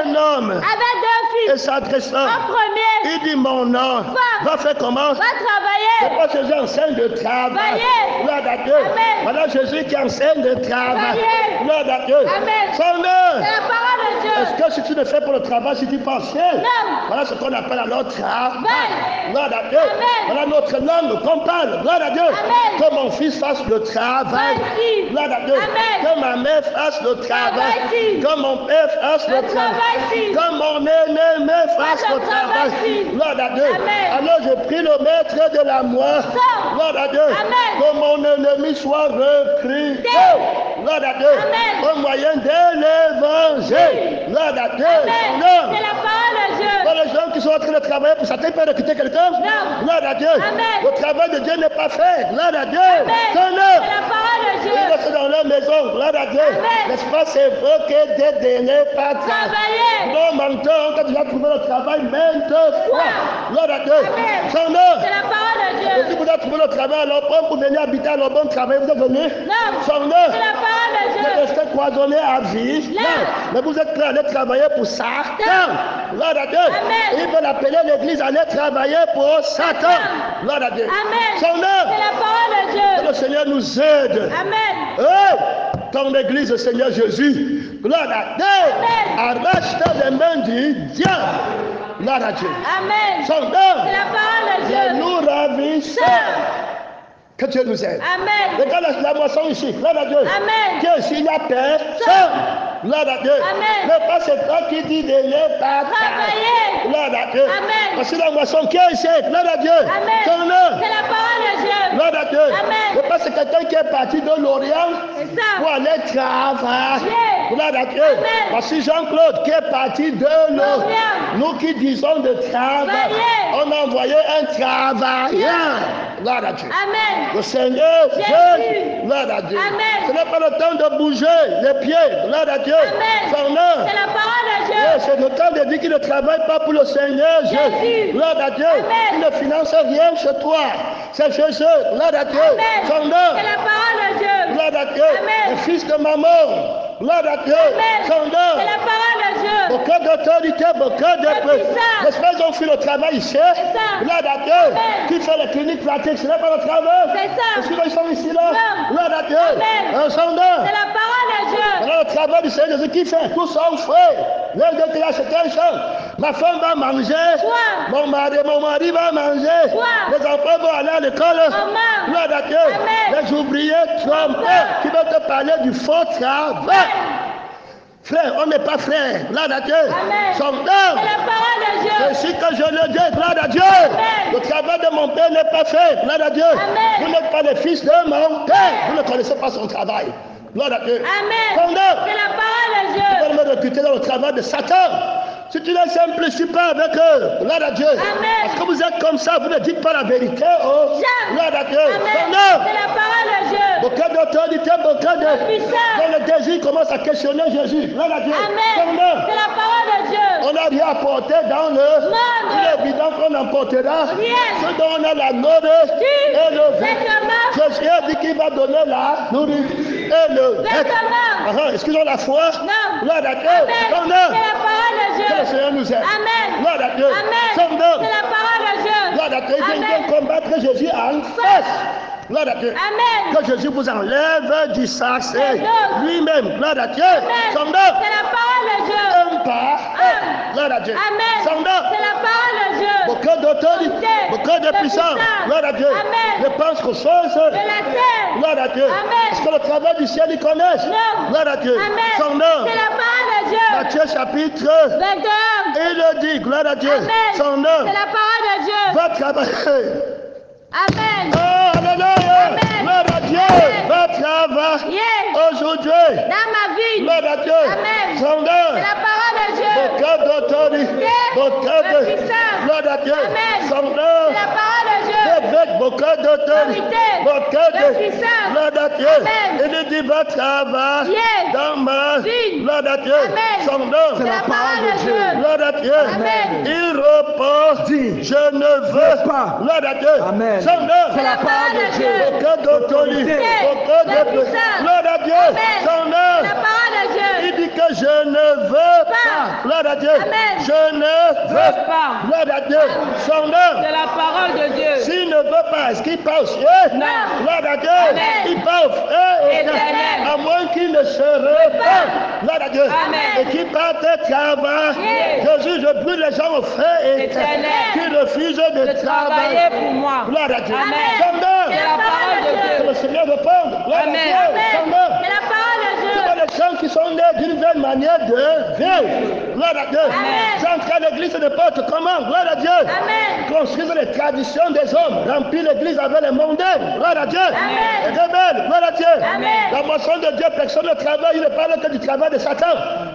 un homme. Avec deux Et fils. s'adressant. En premier. Il dit mon nom. Va faire comment? Va travailler. C'est pas Jésus enseigne de travail. Travailler. Gloire à Dieu. Amen. Voilà Jésus qui enseigne de travail. Travailler. Gloire à Dieu. Amen. Son C'est nom. la parole de Dieu. Est-ce que si tu ne fais pas le travail, si tu penses ciel? Non. Voilà ce qu'on appelle alors travail. Amen. Gloire à Dieu. Amen. Voilà notre langue qu'on parle. Gloire à Dieu. Amen. Que mon fils fasse le travail. Vas-y. Gloire à Dieu. Amen. Que ma mère fasse le travail. Vas-y. Que mon père fasse le Le travail. travail-ci. Que mon aîné fasse Fais le le travail. travail-ci. Gloire à Dieu. Amen. Alors je prie le maître de la moi. Sors. Gloire à Dieu. Amen. Que mon ennemi soit recruté. Dé. Gloire à Dieu. Amen. Au moyen de l'évangile. Gloire à Dieu. Amen. Non. C'est la parole de Dieu. Pas les gens qui sont en train de travailler pour Satan peuvent recruter quelqu'un. Non. Gloire à Dieu. Amen. Le travail de Dieu n'est pas fait. Gloire à Dieu. Amen. Son C'est nom. la parole de Dieu. Ils restent dans leur maison. Gloire à Dieu. Amen. N'est-ce pas? C'est vrai que des délais pas Travailler. non, menteur, on a déjà trouvé le travail maintes fois. Gloire à Dieu. Amen. Son nom. C'est la parole de Et si Dieu. vous avez trouvé le travail, alors pour venir habiter à bon travail, vous êtes venu. Non. Son nom. C'est la parole de Vous Dieu. restez cloisonné à vie. Non. Mais vous êtes prêt à aller travailler pour Satan. Gloire à Dieu. Amen. Ils veulent appeler l'église à aller travailler pour Satan. Gloire à Dieu. Amen. Son C'est nom. la parole de Que Dieu. le Seigneur nous aide. Amen. Hey, ton église, Seigneur Jésus, gloire à Dieu, Amen. arrache les mains du diable. Gloire à Dieu. Amen. Son C'est œuvre la parole de ne Dieu. nous ravisse. Que Dieu nous aide. Amen. Regarde la moisson ici. Gloire à Dieu. Amen. Que s'il y a personne, gloire à Dieu. Amen. Mais pas c'est toi qui dis de ne pas Travailler. Gloire à Dieu. Amen. Parce que la moisson qui est ici, gloire à Dieu. Amen. Son œuvre. C'est la parole de Dieu. Gloire à Dieu. Amen. Mais pas c'est quelqu'un qui est parti de l'Orient C'est ça. pour aller travailler. Yeah. Gloire à Dieu. Amen. Parce que Jean-Claude qui est parti de l'Orient, L'Orient. nous qui disons de travail, Travailler. on a envoyé un travailleur. Gloire à Dieu. Amen. Le Seigneur Jésus. Jésus, gloire à Dieu. Amen. Ce n'est pas le temps de bouger les pieds, gloire à Dieu. Amen. Son œuvre. C'est la parole de Dieu. Oui, c'est le temps de dire qu'il ne travaille pas pour le Seigneur Jésus. Jésus. Gloire à Dieu. Amen. Il ne finance rien chez toi. C'est Jésus. Gloire à Dieu. Amen. Son C'est œuvre. la parole de Dieu. Gloire à Dieu. Amen. Le fils de maman. Gloire à Dieu. Amen. Son C'est œuvre. la parole de Dieu. Beaucoup d'autorité, beaucoup de C'est ça. N'est-ce pas, ils ont fait le travail ici. ça. Gloire à Dieu. Amen. Qui fait les cliniques pratiques, ce n'est pas le travail. C'est ça. Est-ce qu'ils sont ici là? Non. Gloire à Dieu. Amen. Son œuvre. C'est la parole de Dieu. Voilà le travail du Seigneur Jésus qui fait tout son feu. L'un de tes c'est quelle chose? Ma femme va manger. Toi. Mon mari va manger. Toi. Les enfants vont aller à l'école. Maman. Gloire à Dieu. Amen. Les ouvriers trompés Papa. qui veulent te parler du faux travail. Frère, on n'est pas frère. Gloire à Dieu. Amen. Son C'est œuvre. la parole de Dieu. C'est ici que je le dis, gloire à Dieu. Amen. Le travail de mon Père n'est pas fait, gloire à Dieu. Amen. Vous n'êtes pas les fils de mon Père. Vous ne connaissez pas son travail. Gloire à Dieu. Amen. Son œuvre. C'est la parole de Vous Dieu. pouvez me recruter dans le travail de Satan. Si tu ne simplifies pas avec eux, gloire à Dieu. Amen. Parce que vous êtes comme ça, vous ne dites pas la vérité. Oh, Jamais. gloire à Dieu. Amen. Son œuvre. C'est la parole de Dieu. Beaucoup d'autorité, beaucoup de... Puissant. Dans le désir commence à questionner Jésus. Gloire à Dieu. Son Amen. œuvre. C'est la parole de Dieu. On n'a rien apporté dans le Monde. Il est évident qu'on emportera Rien. ce dont on a la nourriture et le Vêtements. Jésus a dit qu'il va donner la nourriture et le Vêtements. Est-ce qu'ils ont la foi? Non. Gloire à Dieu. Amen. Son C'est œuvre. la parole de Que le Dieu. Seigneur nous aide. Amen. Gloire à Dieu. Amen. Son œuvre. C'est la parole de Dieu. Gloire à Dieu. Il Amen. vient combattre Jésus en face. Gloire à Dieu. Amen. Que Jésus vous enlève du sarcé Amen. lui-même. Gloire à Dieu. Amen. Son C'est œuvre. la parole de Dieu. Un pas. Amen. Gloire à Dieu. Amen. Son œuvre. C'est la parole de Dieu. Beaucoup d'autorité, beaucoup de puissance. Gloire à Dieu. Amen. Je pense aux choses. De la terre. Gloire à Dieu. Amen. Parce que le travail du ciel, ils connaissent. Non. Gloire à Dieu. Amen. Son nom. C'est la parole de Dieu. Matthieu chapitre 21. et il le dit. Gloire à Dieu. Amen. Son C'est nom. la parole de Dieu. Va travailler. Amen. Oh, alléluia. Amen. Gloire à Dieu. Amen. Va travailler. Yes. Aujourd'hui. Dans ma vie. Gloire à Dieu. Amen. Son nom. C'est la parole de Dieu. Beaucoup d'autorité. Beaucoup de puissance. gloire à Dieu. Amen. Son nom. C'est la parole de Dieu. Avec beaucoup d'autorité, beaucoup de de puissance. gloire à Dieu. Amen. Il dit va travailler Yes. dans ma Vie. gloire à Dieu. Amen. Son nom, C'est la parole de Dieu. gloire à Dieu. Amen. Il répond, je ne veux pas. gloire à Dieu. Amen. Son nom, C'est la parole de Dieu. beaucoup d'autorité, beaucoup de de puissance. gloire à Dieu. Amen. Son C'est nom, la parole de Dieu. il dit que je ne veux Pas. gloire à Dieu. Amen. Je ne veux pas. gloire à Dieu. Son nom. C'est la parole de Dieu. S'il ne veut pas, est-ce qu'il parle ciel? Non. Gloire à Dieu. Amen. Il parle Éternel. à moins qu'il ne se repente. Gloire à Dieu. Amen. Et qu'il parte travailler. Yes. Jésus, je brûle les gens au feu Éternel. qui refusent de De travailler pour moi. Gloire à Dieu. Amen. Son nom. C'est la parole de Que Dieu. le Seigneur réponde. Gloire Amen. à Dieu. Son Amen. nom. C'est la parole de Dieu. C'est les gens qui sont nés d'une nouvelle manière de vivre. Gloire à Dieu. Amen. J'entre à l'église de porte comment? Gloire à Dieu. Amen. Construisent les traditions des hommes, remplir l'église avec les mondains. Gloire à Dieu. Amen. Et rebelles. Gloire à Dieu. Amen. La moisson de Dieu, personne ne travaille, il ne parle que du travail de Satan.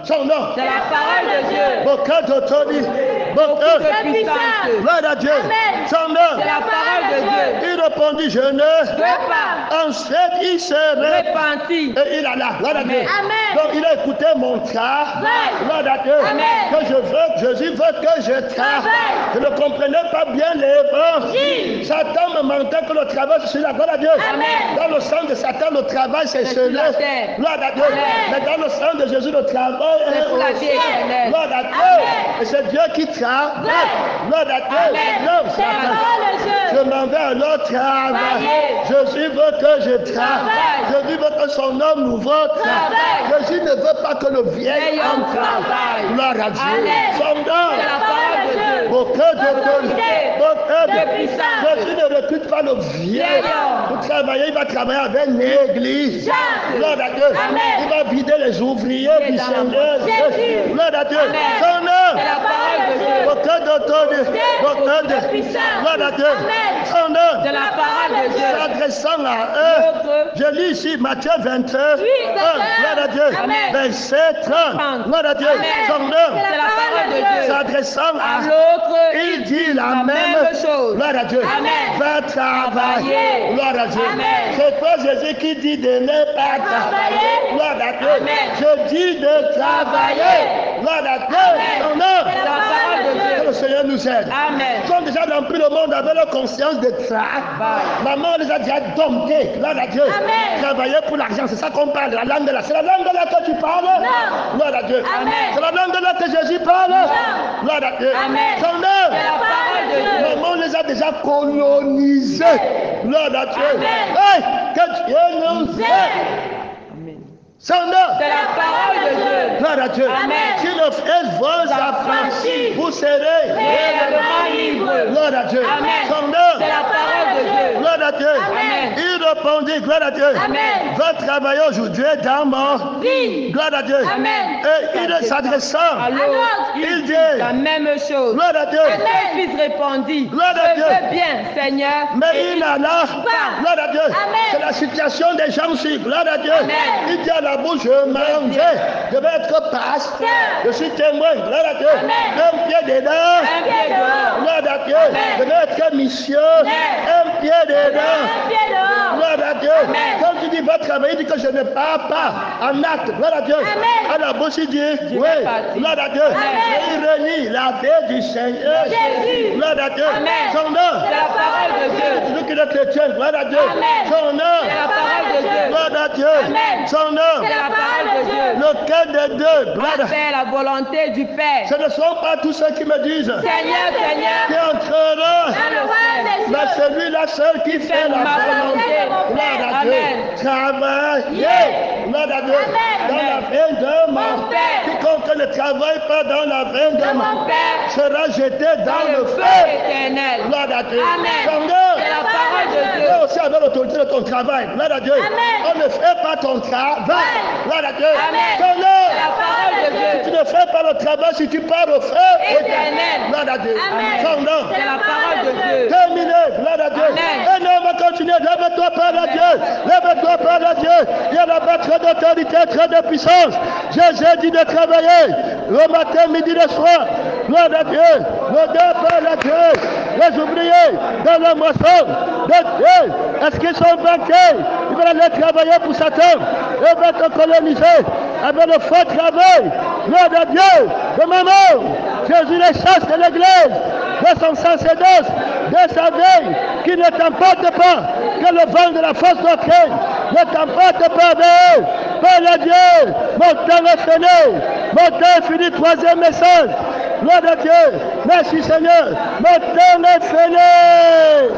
Son nom. C'est la parole de Dieu. Beaucoup d'autorité. Beaucoup De puissance. Gloire à Dieu. Amen. Son nom. C'est la parole de Dieu. Il répondit, je ne. Veux pas. Ensuite, il se répand. Repenti. Et il alla. Gloire à Dieu. Amen. Donc, il a écouté mon travail. Gloire à Dieu. Amen. Que je veux, Jésus veut que je travaille. Je ne comprenais pas bien l'évangile. Satan me mentait que le travail, c'est celui-là. Gloire à Dieu. Amen. Dans le sang de Satan, le travail, c'est C'est celui-là. sur la terre. Gloire à Dieu. Amen. Mais dans le sang de Jésus, le travail C'est pour la vie éternelle. Gloire à Dieu. Amen. Et c'est Dieu qui travaille. Amen. Gloire à Dieu. Amen. Non, C'est la Satan. parole de Dieu. Je m'en vais à l'autre travail. Travailler. Jésus veut que je travaille. Travaille. Jésus veut que son homme nouveau travaille. Travaille. Jésus ne veut pas que le vieil Vieil homme homme travaille. travaille. Gloire à Dieu. Amen. Son C'est homme. la parole de Dieu. aucun d'autorité, aucun de puissance. Jésus ne recrute pas le vieil pour travailler, il va travailler avec négligence. Gloire à Dieu. Amen. Il va vider les ouvriers du Seigneur. Jésus. Gloire à Dieu. Amen. Son nom. C'est la parole de Dieu. Aucun d'autorité, aucun de puissance. Gloire à Dieu. Amen. Son nom. C'est la parole de Dieu. S'adressant à eux. Je lis ici Matthieu 21. Oui, Gloire à Dieu. Amen. Verset 30. Gloire à Dieu. Amen. Son nom. C'est la parole de Dieu. S'adressant À à l'autre, il dit la même même chose. Gloire à Dieu. Amen. Va travailler. Travailler. Gloire à Dieu. Amen. C'est pas Jésus qui dit de ne pas travailler. Travailler. Gloire à Dieu. Amen. Je dis de travailler. Gloire à Dieu. Amen. Son nom. C'est la parole de Dieu. Que le Seigneur nous aide. Amen. Ils sont déjà remplis le monde avec leur conscience de travail. Maman les a déjà domptés. Gloire à Dieu. Amen. Travailler pour l'argent, c'est ça qu'on parle. La langue là. C'est la langue là que tu parles. Non. Gloire à Dieu. Amen. C'est la langue là que Jésus parle. Non. Gloire à Dieu. Amen. Son nom. C'est la parole de Dieu. Maman les a déjà colonisés. Gloire à Dieu. Amen. Hey, que Dieu nous aide. Amen. Son nom. C'est la parole de Dieu. Gloire à Dieu. Amen. Si le frère vos affranchis, vous serez Réellement libre. Gloire à Dieu. Amen. Son nom. C'est la parole de Dieu. Gloire à Dieu. Amen. Il répondit, gloire à Dieu. Amen. Va travailler aujourd'hui dans mon Vie. Gloire à Dieu. Amen. Et il s'adressant, Alors, il il dit, dit la même chose. gloire à Dieu. Le fils répondit, Gloire à je Dieu. veux bien, Seigneur. Mais il n'alla pas. Gloire à Dieu. Amen. C'est la situation des gens aussi. Gloire à Dieu. Amen. Il dit à la bouche, je m'en vais. Je vais être pasteur. Je suis témoin. Gloire à Dieu. Amen. Un pied dedans. Un pied dehors. Gloire à Dieu. Amen. Je vais être mission. Amen. Un pied dedans. Un pied dehors. Gloire à Dieu. Amen. Quand tu dis va travailler, il dit que je ne pars pas en acte. Gloire à Dieu. Amen. À la bouche, il dit Je oui. vais partir. Gloire à Dieu. Amen. Et il renie la paix du Seigneur. Jésus. Gloire à Dieu. Amen. Son nom. C'est la parole de Dieu. C'est nous qui le chrétien. Gloire à Dieu. Amen. Son nom. C'est la parole de Dieu. Gloire à Dieu. Amen. Son nom. C'est la parole de Dieu. Lequel des deux? Gloire à... Fais la volonté du Père. Ce ne sont pas tous ceux qui me disent Seigneur, Seigneur, qui entreront. Dans le royaume des Mais cieux. celui-là seul qui fait la ma volonté. volonté. Gloire à Dieu. Amen. Travaillez. Gloire à Dieu. Amen. Dans la veine de mon Mon Père. Quiconque ne travaille pas dans la veine de Mon Père. sera jeté dans le feu feu. éternel. Gloire à Dieu. Amen. Son nom. C'est la parole de Dieu. Toi aussi avec l'autorité de ton travail. Gloire à Dieu. Amen. On ne fait pas ton travail. Gloire à Dieu. Amen. Son nom. C'est la parole de Dieu. Tu ne fais pas le travail si tu pars au feu Éternel. Gloire à Dieu. Amen. Son nom. C'est la parole de Dieu. Terminé. Gloire à Dieu. Amen. Et non, on va continuer. Lève-toi, Père de Dieu. Lève-toi, Père de Dieu. Il y a là-bas très d'autorité, très de puissance. Jésus dit de travailler le matin, midi, le soir. Gloire à Dieu. Le deux, Père de Dieu. Les ouvriers dans la moisson de Dieu. Est-ce qu'ils sont banqués? Ils veulent aller travailler pour Satan. Ils veulent te coloniser avec le faux travail. Gloire à Dieu. De maman. Jésus les chasse de l'église. De son sacerdoce, de sa veille, qui ne t'emporte pas, que le vent de la fausse doctrine ne t'emporte pas d'eux. Père de Dieu, mon temps est fini. Mon temps est fini, troisième message. Gloire à Dieu. Merci Seigneur. Mon temps est fini.